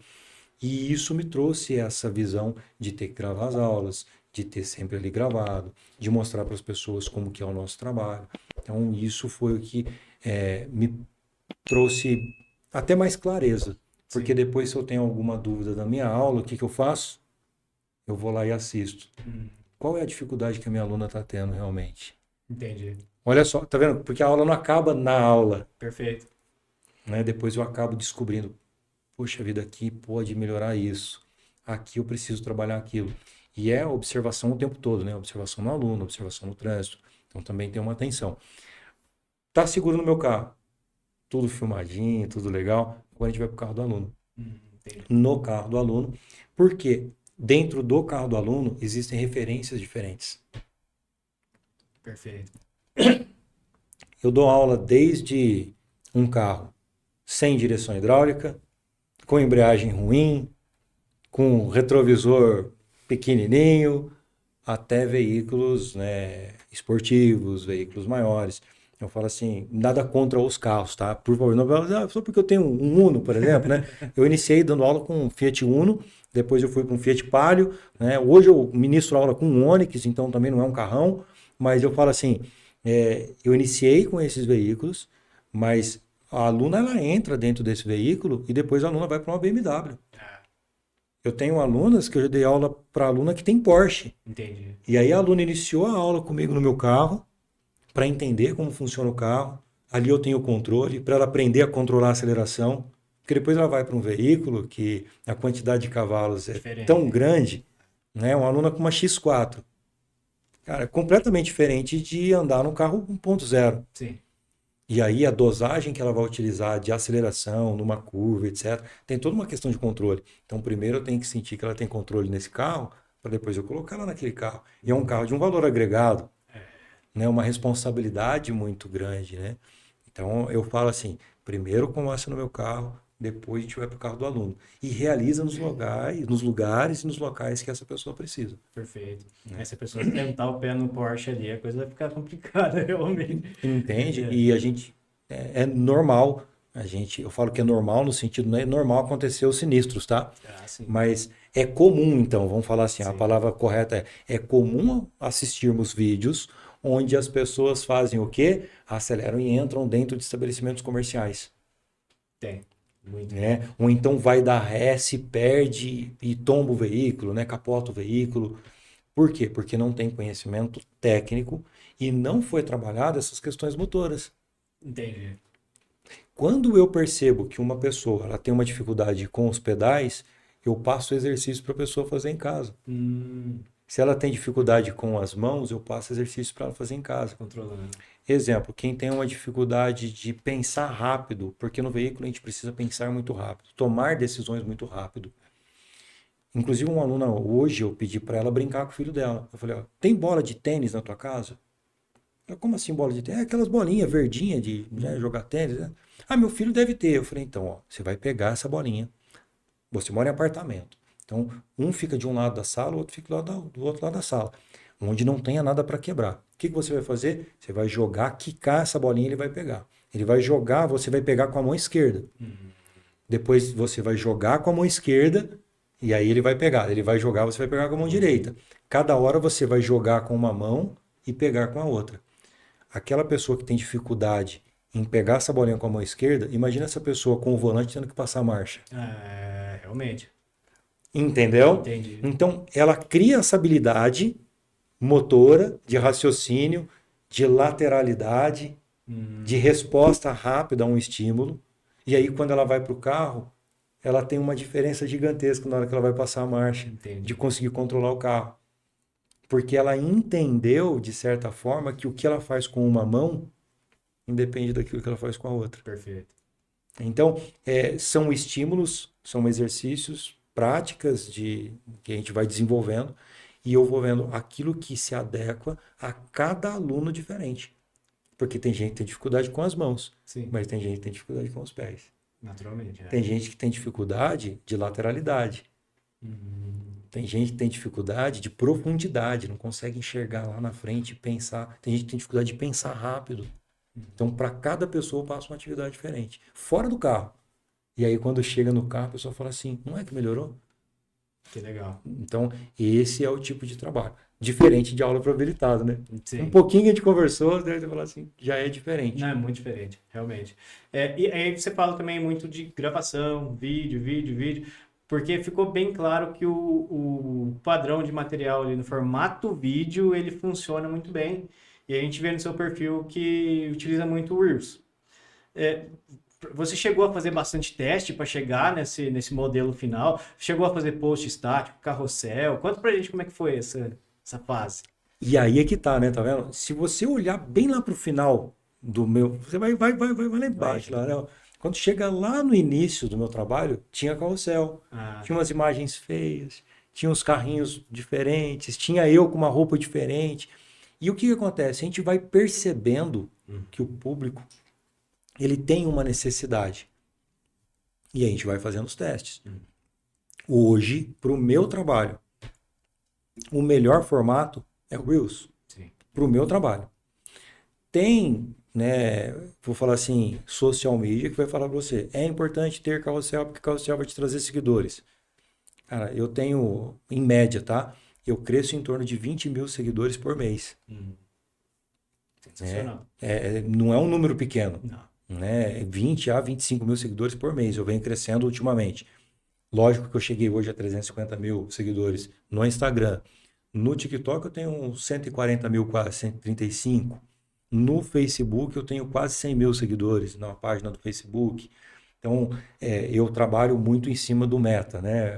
S2: E isso me trouxe essa visão de ter que gravar as aulas, de ter sempre ali gravado, de mostrar para as pessoas como que é o nosso trabalho. Então, isso foi o que me trouxe até mais clareza. Porque depois, se eu tenho alguma dúvida da minha aula, o que eu faço? Eu vou lá e assisto. Qual é a dificuldade que a minha aluna está tendo realmente?
S1: Entendi.
S2: Olha só, tá vendo? Porque a aula não acaba na aula.
S1: Perfeito.
S2: Né? Depois eu acabo descobrindo, poxa vida, aqui pode melhorar isso. Aqui eu preciso trabalhar aquilo. E é observação o tempo todo, né? Observação no aluno, observação no trânsito. Então também tem uma atenção. Tá seguro no meu carro. Tudo filmadinho, tudo legal. Agora a gente vai pro carro do aluno.
S1: Entendi.
S2: No carro do aluno. Por quê? Dentro do carro do aluno existem referências diferentes.
S1: Perfeito.
S2: Eu dou aula desde um carro sem direção hidráulica, com embreagem ruim, com retrovisor pequenininho, até veículos, né, esportivos, veículos maiores. Eu falo assim, nada contra os carros, tá? Por favor, não só porque eu tenho um Uno, por exemplo, né? Eu iniciei dando aula com um Fiat Uno, depois eu fui para um Fiat Palio, né? Hoje eu ministro aula com um Onix, então também não é um carrão, mas eu falo assim, eu iniciei com esses veículos, mas a aluna ela entra dentro desse veículo e depois a aluna vai para uma BMW. Eu tenho alunas que eu já dei aula para aluna que tem Porsche.
S1: Entendi.
S2: E aí a aluna iniciou a aula comigo no meu carro para entender como funciona o carro. Ali eu tenho o controle para ela aprender a controlar a aceleração. Porque depois ela vai para um veículo que a quantidade de cavalos é
S1: Diferente.
S2: tão grande, né? Uma aluna com uma X4. Cara, é completamente diferente de andar num carro 1.0.
S1: Sim.
S2: E aí a dosagem que ela vai utilizar de aceleração numa curva, etc., tem toda uma questão de controle. Então, primeiro eu tenho que sentir que ela tem controle nesse carro, para depois eu colocar ela naquele carro. E é um carro de um valor agregado, né? Uma responsabilidade muito grande, né? Então, eu falo assim, primeiro começa no meu carro, depois a gente vai para o carro do aluno. E realiza nos lugares e nos locais que essa pessoa precisa.
S1: Perfeito. Aí se a pessoa tentar o pé no Porsche ali, a coisa vai ficar complicada, realmente.
S2: Entende? E a gente é normal, eu falo que é normal no sentido, não é normal acontecer os sinistros, tá?
S1: Sim.
S2: Mas é comum, então, vamos falar assim, a
S1: Sim.
S2: palavra correta é comum assistirmos vídeos onde as pessoas fazem o quê? Aceleram e entram dentro de estabelecimentos comerciais.
S1: Tem. Muito.
S2: Né? Ou então vai dar ré, se perde e tomba o veículo, né? Capota o veículo. Por quê? Porque não tem conhecimento técnico e não foi trabalhado essas questões motoras.
S1: Entendi.
S2: Quando eu percebo que uma pessoa ela tem uma dificuldade com os pedais, eu passo o exercício para a pessoa fazer em casa. Se ela tem dificuldade com as mãos, eu passo exercício para ela fazer em casa.
S1: Controlando.
S2: Exemplo, quem tem uma dificuldade de pensar rápido, porque no veículo a gente precisa pensar muito rápido, tomar decisões muito rápido. Inclusive uma aluna hoje, eu pedi para ela brincar com o filho dela. Eu falei, ó, tem bola de tênis na tua casa? Ela, como assim bola de tênis? É aquelas bolinhas verdinhas de jogar tênis, né? Ah, meu filho deve ter. Eu falei, então, ó, você vai pegar essa bolinha. Você mora em apartamento. Então, um fica de um lado da sala, o outro fica do outro lado da sala. Onde não tenha nada para quebrar. O que você vai fazer? Você vai jogar, quicar essa bolinha e ele vai pegar. Ele vai jogar, você vai pegar com a mão esquerda. Depois você vai jogar com a mão esquerda e aí ele vai pegar. Ele vai jogar, você vai pegar com a mão direita. Cada hora você vai jogar com uma mão e pegar com a outra. Aquela pessoa que tem dificuldade em pegar essa bolinha com a mão esquerda, imagina essa pessoa com o volante tendo que passar a marcha.
S1: Realmente.
S2: Entendeu?
S1: Entendi.
S2: Então, ela cria essa habilidade motora, de raciocínio, de lateralidade, de resposta rápida a um estímulo. E aí, quando ela vai para o carro, ela tem uma diferença gigantesca na hora que ela vai passar a marcha, de conseguir controlar o carro. Porque ela entendeu, de certa forma, que o que ela faz com uma mão independe daquilo que ela faz com a outra.
S1: Perfeito.
S2: Então, são estímulos, são exercícios, práticas que a gente vai desenvolvendo e eu vou vendo aquilo que se adequa a cada aluno diferente. Porque tem gente que tem dificuldade com as mãos,
S1: Sim.
S2: mas tem gente que tem dificuldade com os pés.
S1: Naturalmente.
S2: Tem gente que tem dificuldade de lateralidade. Tem gente que tem dificuldade de profundidade, não consegue enxergar lá na frente e pensar. Tem gente que tem dificuldade de pensar rápido. Então, para cada pessoa, eu passo uma atividade diferente. Fora do carro. E aí, quando chega no carro, a pessoa fala assim, não é que melhorou?
S1: Que legal.
S2: Então, esse é o tipo de trabalho. Diferente de aula para habilitado, né?
S1: Sim.
S2: Um pouquinho que a gente conversou, deve falar assim, já é diferente.
S1: Não, é muito diferente, realmente. E aí você fala também muito de gravação, vídeo, porque ficou bem claro que o padrão de material ali no formato vídeo, ele funciona muito bem. E a gente vê no seu perfil que utiliza muito o Reels. Você chegou a fazer bastante teste para chegar nesse modelo final? Chegou a fazer post estático, carrossel? Conta pra gente como é que foi essa fase.
S2: E aí é que tá, né? Tá vendo? Se você olhar bem lá pro final do meu. Você vai lá embaixo, lá, né? Quando chega lá no início do meu trabalho, tinha carrossel,
S1: Ah,
S2: tinha umas imagens feias, tinha uns carrinhos diferentes, tinha eu com uma roupa diferente. E o que que acontece? A gente vai percebendo que o público ele tem uma necessidade. E a gente vai fazendo os testes. Hoje, para o meu trabalho, o melhor formato é o Reels.
S1: sim.
S2: Para o meu trabalho. Tem, né, vou falar assim, social media que vai falar para você, é importante ter carrossel porque carrossel vai te trazer seguidores. Cara, eu tenho, em média, tá? Eu cresço em torno de 20 mil seguidores por mês. Né?
S1: Sensacional.
S2: Não é um número pequeno.
S1: Não.
S2: Né? 20 a 25 mil seguidores por mês. Eu venho crescendo ultimamente. Lógico que eu cheguei hoje a 350 mil seguidores no Instagram. No TikTok eu tenho uns 140 mil, quase 135. No Facebook eu tenho quase 100 mil seguidores na página do Facebook. Então, eu trabalho muito em cima do Meta, né?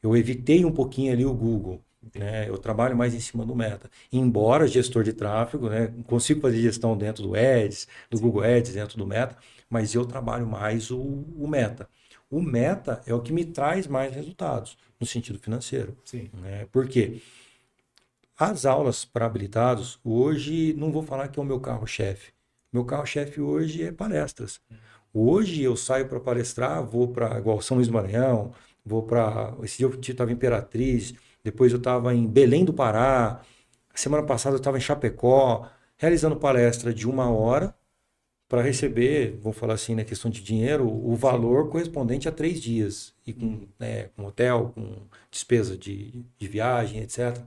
S2: Eu evitei um pouquinho ali o Google, né? Eu trabalho mais em cima do Meta. Embora gestor de tráfego, né? Consigo fazer gestão dentro do Ads, do Google Ads, dentro do Meta, mas eu trabalho mais o Meta. O Meta é o que me traz mais resultados no sentido financeiro.
S1: Sim.
S2: Né? Por quê? As aulas para habilitados, hoje, não vou falar que é o meu carro-chefe. Meu carro-chefe hoje é palestras. Hoje eu saio para palestrar, vou para igual São Luís do Maranhão, vou para. Esse dia eu estava em Imperatriz, depois eu estava em Belém do Pará, semana passada eu estava em Chapecó, realizando palestra de 1 hora para receber, vou falar assim, na questão de dinheiro, o valor correspondente a 3 dias, e com hotel, com despesa de viagem, etc.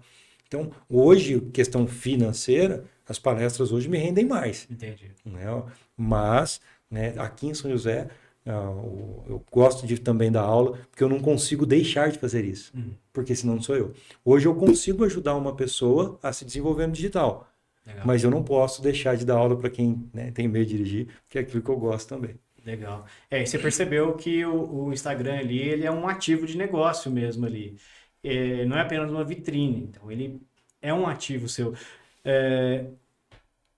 S2: Então, hoje, questão financeira, as palestras hoje me rendem mais.
S1: Entendi.
S2: Né? Mas, né, aqui em São José, eu gosto de também dar aula, porque eu não consigo deixar de fazer isso, porque senão não sou eu. Hoje eu consigo ajudar uma pessoa a se desenvolver no digital,
S1: Legal.
S2: mas eu não posso deixar de dar aula para quem, né, tem medo de dirigir, que é aquilo que eu gosto também.
S1: Legal. E você percebeu que o Instagram ali, ele é um ativo de negócio mesmo ali. Não é apenas uma vitrine. Então, ele é um ativo seu.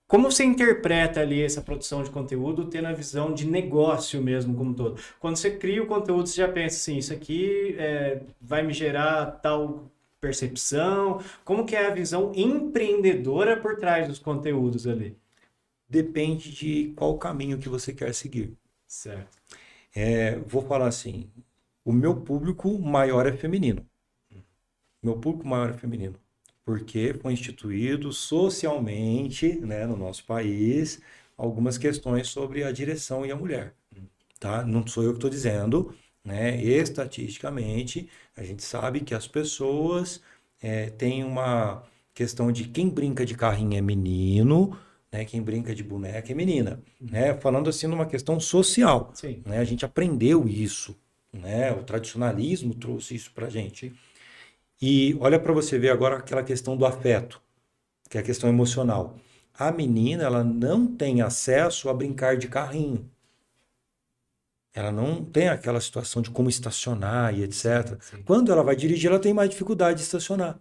S1: Como você interpreta ali essa produção de conteúdo, tendo a visão de negócio mesmo como um todo? Quando você cria o conteúdo, você já pensa assim, isso aqui vai me gerar tal percepção? Como que é a visão empreendedora por trás dos conteúdos ali?
S2: Depende de qual caminho que você quer seguir.
S1: Certo.
S2: Vou falar assim, o meu público maior é feminino. Meu público maior é feminino. Porque foi instituído socialmente, né, no nosso país, algumas questões sobre a direção e a mulher. Tá? Não sou eu que estou dizendo, né? Estatisticamente, a gente sabe que as pessoas têm uma questão de quem brinca de carrinho é menino, né? Quem brinca de boneca é menina. Né? Falando assim numa questão social.
S1: Sim.
S2: Né? A gente aprendeu isso. Né? O tradicionalismo trouxe isso para a gente.
S1: Sim.
S2: E olha para você ver agora aquela questão do afeto, que é a questão emocional. A menina, ela não tem acesso a brincar de carrinho. Ela não tem aquela situação de como estacionar e etc.
S1: Sim.
S2: Quando ela vai dirigir, ela tem mais dificuldade de estacionar.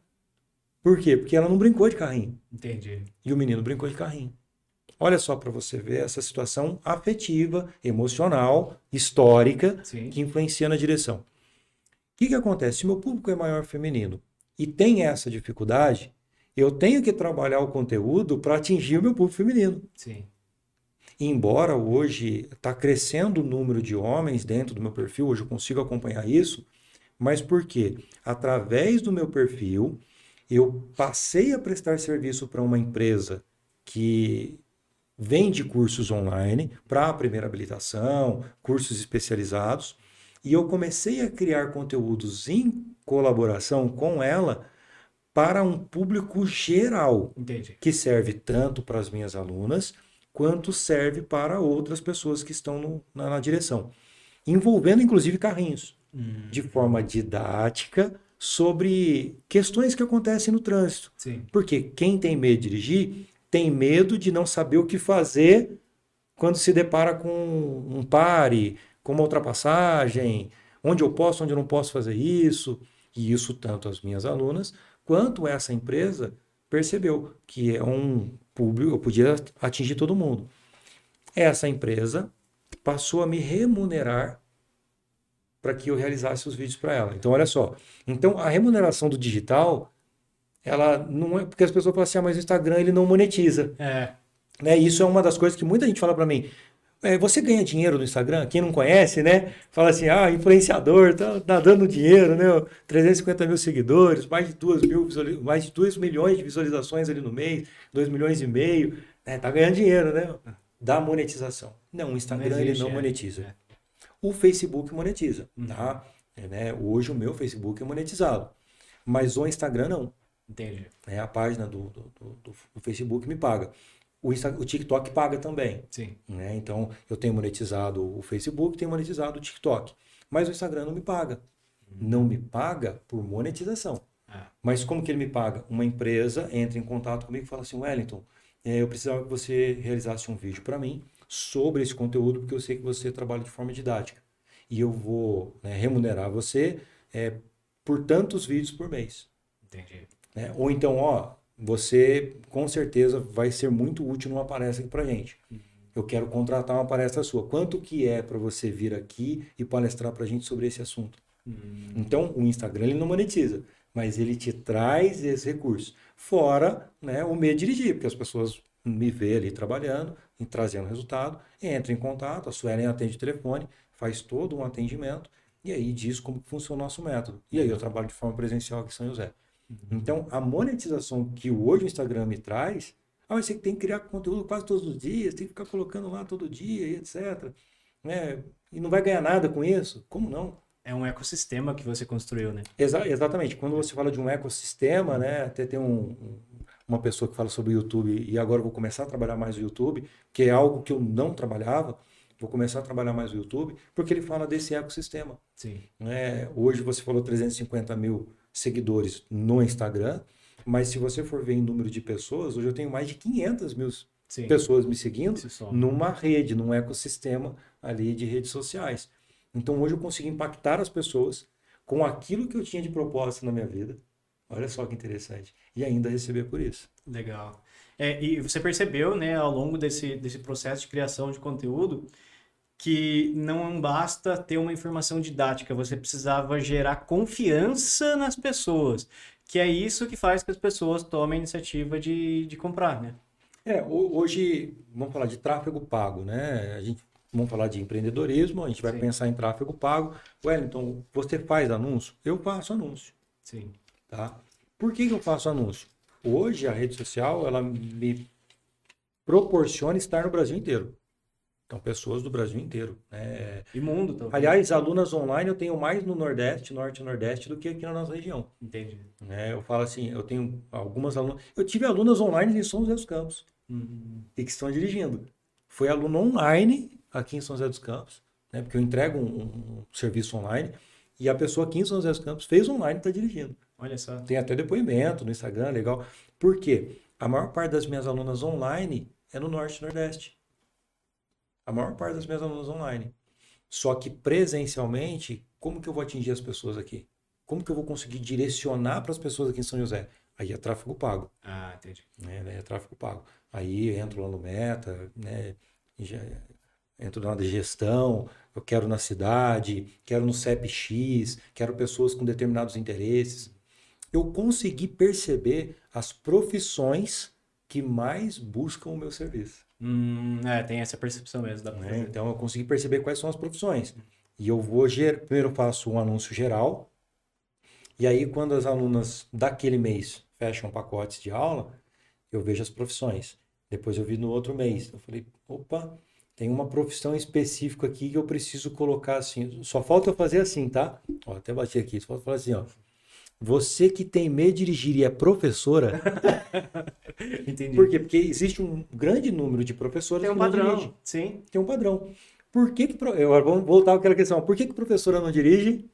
S2: Por quê? Porque ela não brincou de carrinho.
S1: Entendi.
S2: E o menino brincou de carrinho. Olha só para você ver essa situação afetiva, emocional, histórica,
S1: Sim.
S2: que influencia na direção. O que acontece? Se meu público é maior feminino e tem essa dificuldade, eu tenho que trabalhar o conteúdo para atingir o meu público feminino.
S1: Sim.
S2: Embora hoje está crescendo o número de homens dentro do meu perfil, hoje eu consigo acompanhar isso, mas por quê? Através do meu perfil, eu passei a prestar serviço para uma empresa que vende cursos online para a primeira habilitação, cursos especializados, e eu comecei a criar conteúdos em colaboração com ela para um público geral,
S1: Entendi.
S2: que serve tanto para as minhas alunas, quanto serve para outras pessoas que estão na direção, envolvendo inclusive carrinhos, de forma didática, sobre questões que acontecem no trânsito.
S1: Sim.
S2: Porque quem tem medo de dirigir tem medo de não saber o que fazer quando se depara com um pare, com uma ultrapassagem, onde eu posso, onde eu não posso fazer isso. E isso tanto as minhas alunas quanto essa empresa percebeu que é um público, eu podia atingir todo mundo. Essa empresa passou a me remunerar para que eu realizasse os vídeos para ela. Então, olha só. Então, a remuneração do digital, ela não é porque as pessoas falam assim, mas o Instagram ele não monetiza.
S1: É,
S2: Né? Isso é uma das coisas que muita gente fala para mim. Você ganha dinheiro no Instagram? Quem não conhece, né? Fala assim, influenciador, tá dando dinheiro, né? 350 mil seguidores, mais de 2 milhões de visualizações ali no mês, 2 milhões e meio, né? Tá ganhando dinheiro, né? Da monetização. Não, o Instagram ele não monetiza.
S1: É.
S2: O Facebook monetiza, tá? Né? Hoje o meu Facebook é monetizado, mas o Instagram não.
S1: Entendi.
S2: A página do Facebook me paga. O TikTok paga também.
S1: Sim.
S2: Né? Então, eu tenho monetizado o Facebook, tenho monetizado o TikTok. Mas o Instagram não me paga. Não me paga por monetização. Mas como que ele me paga? Uma empresa entra em contato comigo e fala assim, Wellington, eu precisava que você realizasse um vídeo para mim sobre esse conteúdo, porque eu sei que você trabalha de forma didática. E eu vou, né, remunerar você por tantos vídeos por mês.
S1: Entendi.
S2: Ou então, você com certeza vai ser muito útil numa palestra aqui pra gente. Eu quero contratar uma palestra sua. Quanto que é para você vir aqui e palestrar pra gente sobre esse assunto? Então, o Instagram ele não monetiza, mas ele te traz esse recurso. Fora, né, o meio de dirigir, porque as pessoas me vê ali trabalhando, e trazendo resultado, entra em contato, a Suelen atende o telefone, faz todo um atendimento, e aí diz como funciona o nosso método. E aí eu trabalho de forma presencial aqui em São José. Então, a monetização que hoje o Instagram me traz, você tem que criar conteúdo quase todos os dias, tem que ficar colocando lá todo dia, e etc. Né? E não vai ganhar nada com isso? Como não?
S1: É um ecossistema que você construiu, né?
S2: Exatamente. Quando você fala de um ecossistema, né? Até tem uma pessoa que fala sobre o YouTube, e agora eu vou começar a trabalhar mais o YouTube, que é algo que eu não trabalhava, vou começar a trabalhar mais o YouTube, porque ele fala desse ecossistema.
S1: Sim.
S2: Hoje você falou 350 mil seguidores no Instagram, mas se você for ver em número de pessoas, hoje eu tenho mais de 500 mil pessoas me seguindo numa rede, num ecossistema ali de redes sociais. Então hoje eu consigo impactar as pessoas com aquilo que eu tinha de propósito na minha vida. Olha só que interessante. E ainda receber por isso.
S1: Legal. E você percebeu, né, ao longo desse processo de criação de conteúdo, que não basta ter uma informação didática, você precisava gerar confiança nas pessoas, que é isso que faz que as pessoas tomem a iniciativa de comprar, né?
S2: Hoje, vamos falar de tráfego pago, né? Vamos falar de empreendedorismo, a gente vai pensar em tráfego pago. Wellington, você faz anúncio? Eu faço anúncio.
S1: Sim.
S2: Tá? Por que eu faço anúncio? Hoje, a rede social, ela me proporciona estar no Brasil inteiro. Então, pessoas do Brasil inteiro. Né?
S1: E mundo também.
S2: Aliás, alunas online eu tenho mais no Nordeste, Norte e Nordeste, do que aqui na nossa região.
S1: Entendi.
S2: Eu falo assim, eu tenho algumas alunas... Eu tive alunas online em São José dos Campos. E que estão dirigindo. Foi aluno online aqui em São José dos Campos, né? Porque eu entrego um serviço online, e a pessoa aqui em São José dos Campos fez online e está dirigindo.
S1: Olha só.
S2: Tem até depoimento no Instagram, legal. Por quê? A maior parte das minhas alunas online é no Norte e Nordeste. A maior parte das minhas alunas online. Só que presencialmente, como que eu vou atingir as pessoas aqui? Como que eu vou conseguir direcionar para as pessoas aqui em São José? Aí é tráfego pago.
S1: Entendi.
S2: É tráfego pago. Aí eu entro lá no Meta, né? Entro na gestão, eu quero na cidade, quero no CEP-X, quero pessoas com determinados interesses. Eu consegui perceber as profissões que mais buscam o meu serviço.
S1: Tem essa percepção mesmo.
S2: Então eu consegui perceber quais são as profissões. E eu vou, primeiro eu faço um anúncio geral, e aí quando as alunas daquele mês fecham pacotes de aula, eu vejo as profissões. Depois eu vi no outro mês. Eu falei, opa, tem uma profissão específica aqui que eu preciso colocar assim. Só falta eu fazer assim, tá? Até bati aqui. Só falta falar assim, Você que tem medo de dirigir e é professora...
S1: Entendi.
S2: Por quê? Porque existe um grande número de professores
S1: que não dirigem. Sim.
S2: Tem um padrão. Agora vamos voltar àquela questão. Por que a professora não dirige?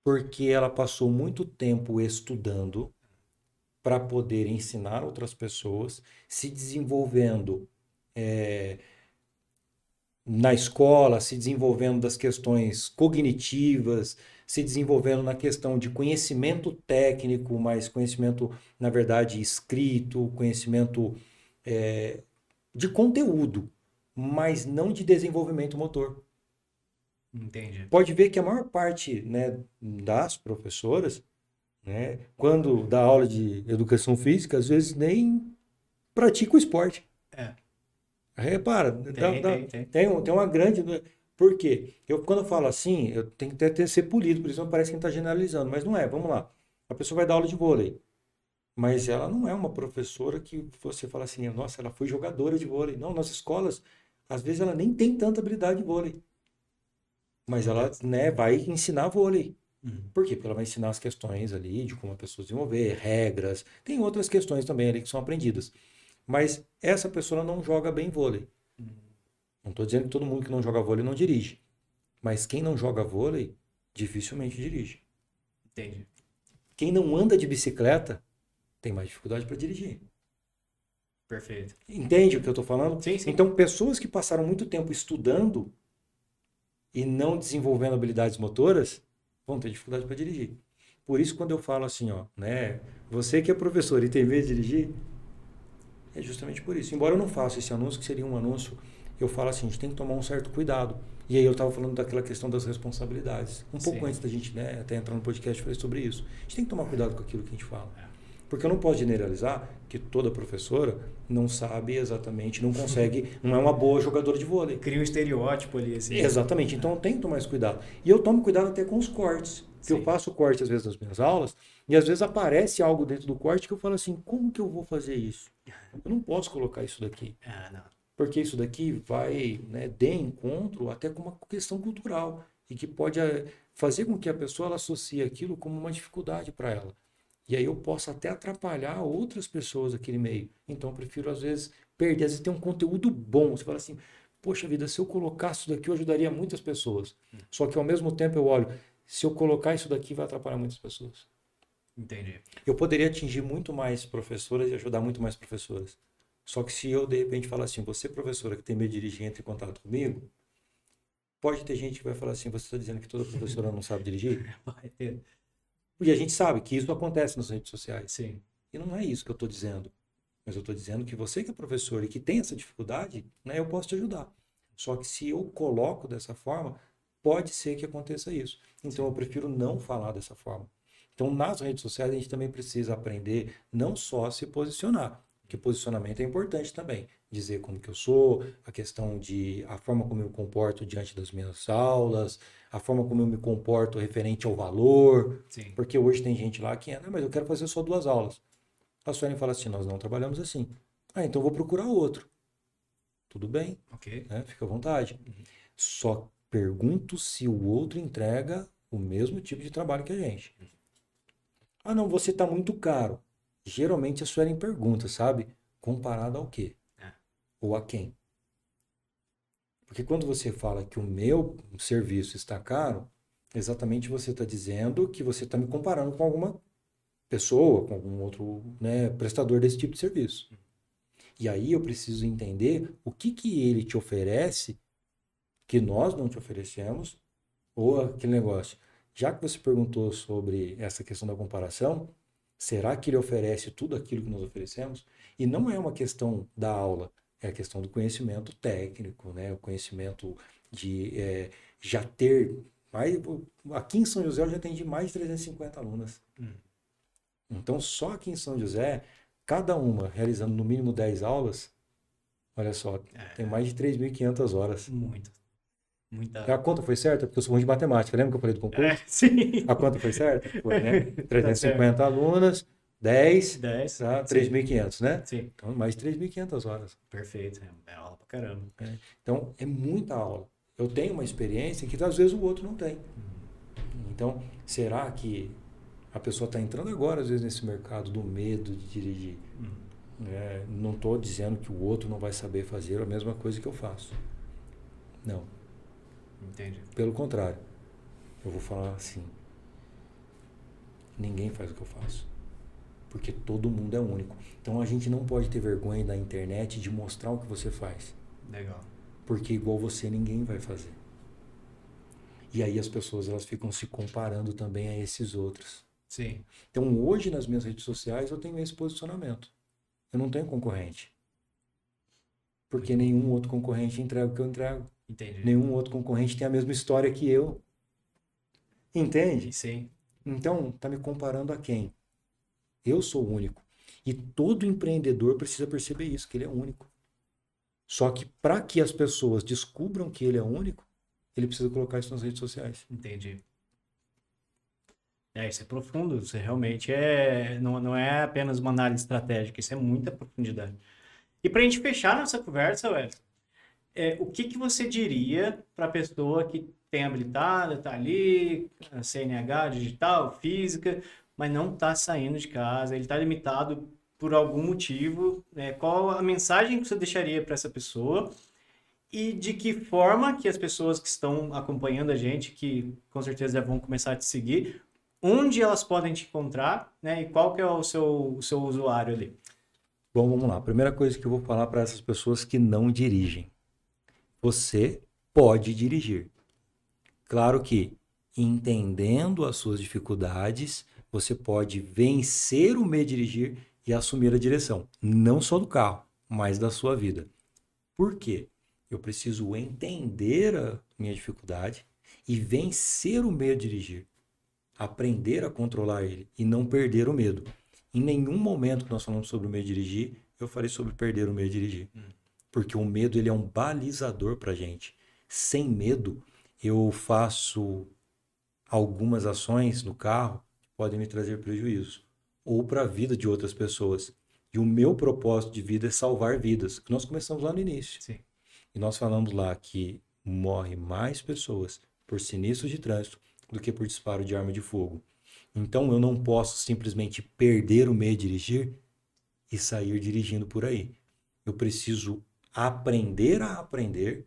S2: Porque ela passou muito tempo estudando para poder ensinar outras pessoas, se desenvolvendo na escola, se desenvolvendo das questões cognitivas, se desenvolvendo na questão de conhecimento técnico, mas conhecimento, na verdade, escrito, conhecimento de conteúdo, mas não de desenvolvimento motor.
S1: Entendi.
S2: Pode ver que a maior parte, né, das professoras, né, quando dá aula de educação física, às vezes nem pratica o esporte.
S1: É.
S2: Repara,
S1: Tem.
S2: tem uma grande. Por quê? Quando eu falo assim, eu tenho que até ser polido, por isso não parece que a gente está generalizando, mas não é. Vamos lá. A pessoa vai dar aula de vôlei, mas ela não é uma professora que você fala assim, nossa, ela foi jogadora de vôlei. Não, nas escolas, às vezes ela nem tem tanta habilidade de vôlei, mas ela, né, vai ensinar vôlei. Por quê? Porque ela vai ensinar as questões ali de como a pessoa se desenvolver, regras. Tem outras questões também ali que são aprendidas. Mas essa pessoa não joga bem vôlei. Não estou dizendo que todo mundo que não joga vôlei não dirige. Mas quem não joga vôlei, dificilmente dirige.
S1: Entendi.
S2: Quem não anda de bicicleta, tem mais dificuldade para dirigir.
S1: Perfeito.
S2: Entende o que eu estou falando?
S1: Sim, sim.
S2: Então, pessoas que passaram muito tempo estudando e não desenvolvendo habilidades motoras, vão ter dificuldade para dirigir. Por isso, quando eu falo assim, ó, né, você que é professor e tem medo de dirigir, é justamente por isso. Embora eu não faça esse anúncio, que seria um anúncio, eu falo assim, a gente tem que tomar um certo cuidado. E aí eu estava falando daquela questão das responsabilidades. Um pouco antes da gente, né, até entrar no podcast, eu falei sobre isso. A gente tem que tomar cuidado com aquilo que a gente fala. Porque eu não posso generalizar que toda professora não sabe exatamente, não consegue, não é uma boa jogadora de vôlei.
S1: Cria um estereótipo ali, assim.
S2: Exatamente. Então eu tenho que tomar esse cuidado. E eu tomo cuidado até com os cortes. Porque eu faço corte às vezes nas minhas aulas e às vezes aparece algo dentro do corte que eu falo assim, como que eu vou fazer isso? Eu não posso colocar isso daqui.
S1: Não.
S2: Porque isso daqui vai, né, de encontro até com uma questão cultural e que pode fazer com que a pessoa ela associe aquilo como uma dificuldade para ela. E aí eu posso até atrapalhar outras pessoas daquele meio. Então eu prefiro às vezes perder, às vezes tem um conteúdo bom. Você fala assim, poxa vida, se eu colocasse isso daqui eu ajudaria muitas pessoas. Só que ao mesmo tempo eu olho, se eu colocar isso daqui vai atrapalhar muitas pessoas.
S1: Entendi.
S2: Eu poderia atingir muito mais professoras e ajudar muito mais professoras. Só que se eu, de repente, falar assim, você professora que tem medo de dirigir, entre em contato comigo, pode ter gente que vai falar assim, você está dizendo que toda professora não sabe dirigir?
S1: Vai ter.
S2: E a gente sabe que isso acontece nas redes sociais.
S1: Sim.
S2: E não é isso que eu estou dizendo. Mas eu estou dizendo que você que é professor e que tem essa dificuldade, né, eu posso te ajudar. Só que se eu coloco dessa forma, pode ser que aconteça isso. Então eu prefiro não falar dessa forma. Então nas redes sociais a gente também precisa aprender não só a se posicionar, porque posicionamento é importante também. Dizer como que eu sou, a questão de a forma como eu me comporto diante das minhas aulas, a forma como eu me comporto referente ao valor.
S1: Sim.
S2: Porque hoje tem gente lá que, mas eu quero fazer só 2 aulas. A Suelen fala assim, nós não trabalhamos assim. Então eu vou procurar outro. Tudo bem,
S1: Ok.
S2: né? Fica à vontade. Só pergunto se o outro entrega o mesmo tipo de trabalho que a gente. Não, você está muito caro. Geralmente a Suelen pergunta, sabe? Comparado ao quê? Ou a quem? Porque quando você fala que o meu serviço está caro, exatamente você está dizendo que você está me comparando com alguma pessoa, com algum outro, né, prestador desse tipo de serviço. E aí eu preciso entender o que ele te oferece que nós não te oferecemos, ou aquele negócio. Já que você perguntou sobre essa questão da comparação, será que ele oferece tudo aquilo que nós oferecemos? E não é uma questão da aula, é a questão do conhecimento técnico, né? O conhecimento de já ter mais... Aqui em São José eu já atendi mais de 350 alunas. Então, só aqui em São José, cada uma realizando no mínimo 10 aulas, olha só, tem mais de 3.500 horas.
S1: Muito. Muita.
S2: A conta foi certa? Porque eu sou ruim de matemática. Lembra que eu falei do concurso?
S1: Sim.
S2: A conta foi certa? Foi, né? 350 alunas, 10,
S1: 10.
S2: tá? 3.500, né?
S1: Sim.
S2: Então, mais de 3.500 horas.
S1: Perfeito. É aula pra caramba.
S2: Então, é muita aula. Eu tenho uma experiência que às vezes o outro não tem. Então, será que a pessoa está entrando agora, às vezes, nesse mercado do medo de dirigir? Não estou dizendo que o outro não vai saber fazer a mesma coisa que eu faço. Não.
S1: Entendi.
S2: Pelo contrário, eu vou falar assim, ninguém faz o que eu faço, porque todo mundo é único. Então a gente não pode ter vergonha na internet de mostrar o que você faz.
S1: Legal.
S2: Porque igual você ninguém vai fazer. E aí as pessoas elas ficam se comparando também a esses outros.
S1: Sim.
S2: Então hoje nas minhas redes sociais eu tenho esse posicionamento. Eu não tenho concorrente. Porque nenhum outro concorrente entrega o que eu entrego.
S1: Entendi.
S2: Nenhum outro concorrente tem a mesma história que eu. Entende?
S1: Sim.
S2: Então, tá me comparando a quem? Eu sou único. E todo empreendedor precisa perceber isso, que ele é único. Só que para que as pessoas descubram que ele é único, ele precisa colocar isso nas redes sociais.
S1: Entendi. Isso é profundo, isso realmente não é apenas uma análise estratégica, isso é muita profundidade. E para a gente fechar nossa conversa, Wellington, o que você diria para a pessoa que tem habilitada, está ali, CNH, digital, física, mas não está saindo de casa, ele está limitado por algum motivo, né? Qual a mensagem que você deixaria para essa pessoa e de que forma que as pessoas que estão acompanhando a gente, que com certeza já vão começar a te seguir, onde elas podem te encontrar, né? E qual que é o seu usuário ali?
S2: Bom, vamos lá. A primeira coisa que eu vou falar para essas pessoas que não dirigem. Você pode dirigir. Claro que, entendendo as suas dificuldades, você pode vencer o medo de dirigir e assumir a direção. Não só do carro, mas da sua vida. Por quê? Eu preciso entender a minha dificuldade e vencer o medo de dirigir. Aprender a controlar ele e não perder o medo. Em nenhum momento que nós falamos sobre o medo de dirigir, eu falei sobre perder o medo de dirigir. Porque o medo ele é um balizador para a gente. Sem medo, eu faço algumas ações no carro que podem me trazer prejuízo. Ou para a vida de outras pessoas. E o meu propósito de vida é salvar vidas. Que nós começamos lá no início.
S1: Sim.
S2: E nós falamos lá que morre mais pessoas por sinistros de trânsito do que por disparo de arma de fogo. Então eu não posso simplesmente perder o medo de dirigir e sair dirigindo por aí. Eu preciso aprender a aprender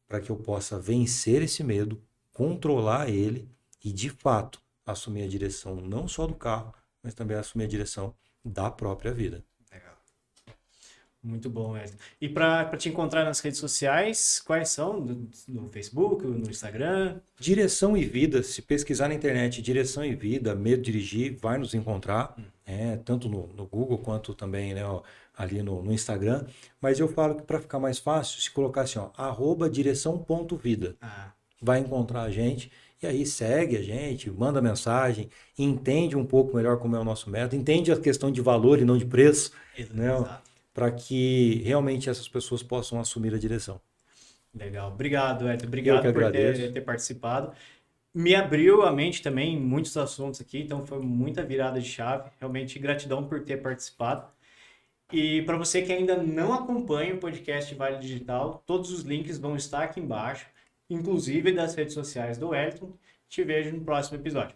S2: para que eu possa vencer esse medo, controlar ele e, de fato, assumir a direção não só do carro, mas também assumir a direção da própria vida.
S1: Legal. Muito bom, Wellington. E para te encontrar nas redes sociais, quais são? No Facebook, no Instagram?
S2: Direção e vida, se pesquisar na internet Direção e Vida, Medo de Dirigir, vai nos encontrar, tanto no Google quanto também, né, ali no Instagram. Mas eu falo que para ficar mais fácil, se colocar assim, @direção.vida, vai encontrar a gente e aí segue a gente, manda mensagem, entende um pouco melhor como é o nosso método, entende a questão de valor e não de preço, né, para que realmente essas pessoas possam assumir a direção.
S1: Legal. Obrigado, Wellington. Obrigado por
S2: agradeço.
S1: ter participado. Me abriu a mente também em muitos assuntos aqui, então foi muita virada de chave. Realmente, gratidão por ter participado. E para você que ainda não acompanha o podcast Vale Digital, todos os links vão estar aqui embaixo, inclusive das redes sociais do Wellington. Te vejo no próximo episódio.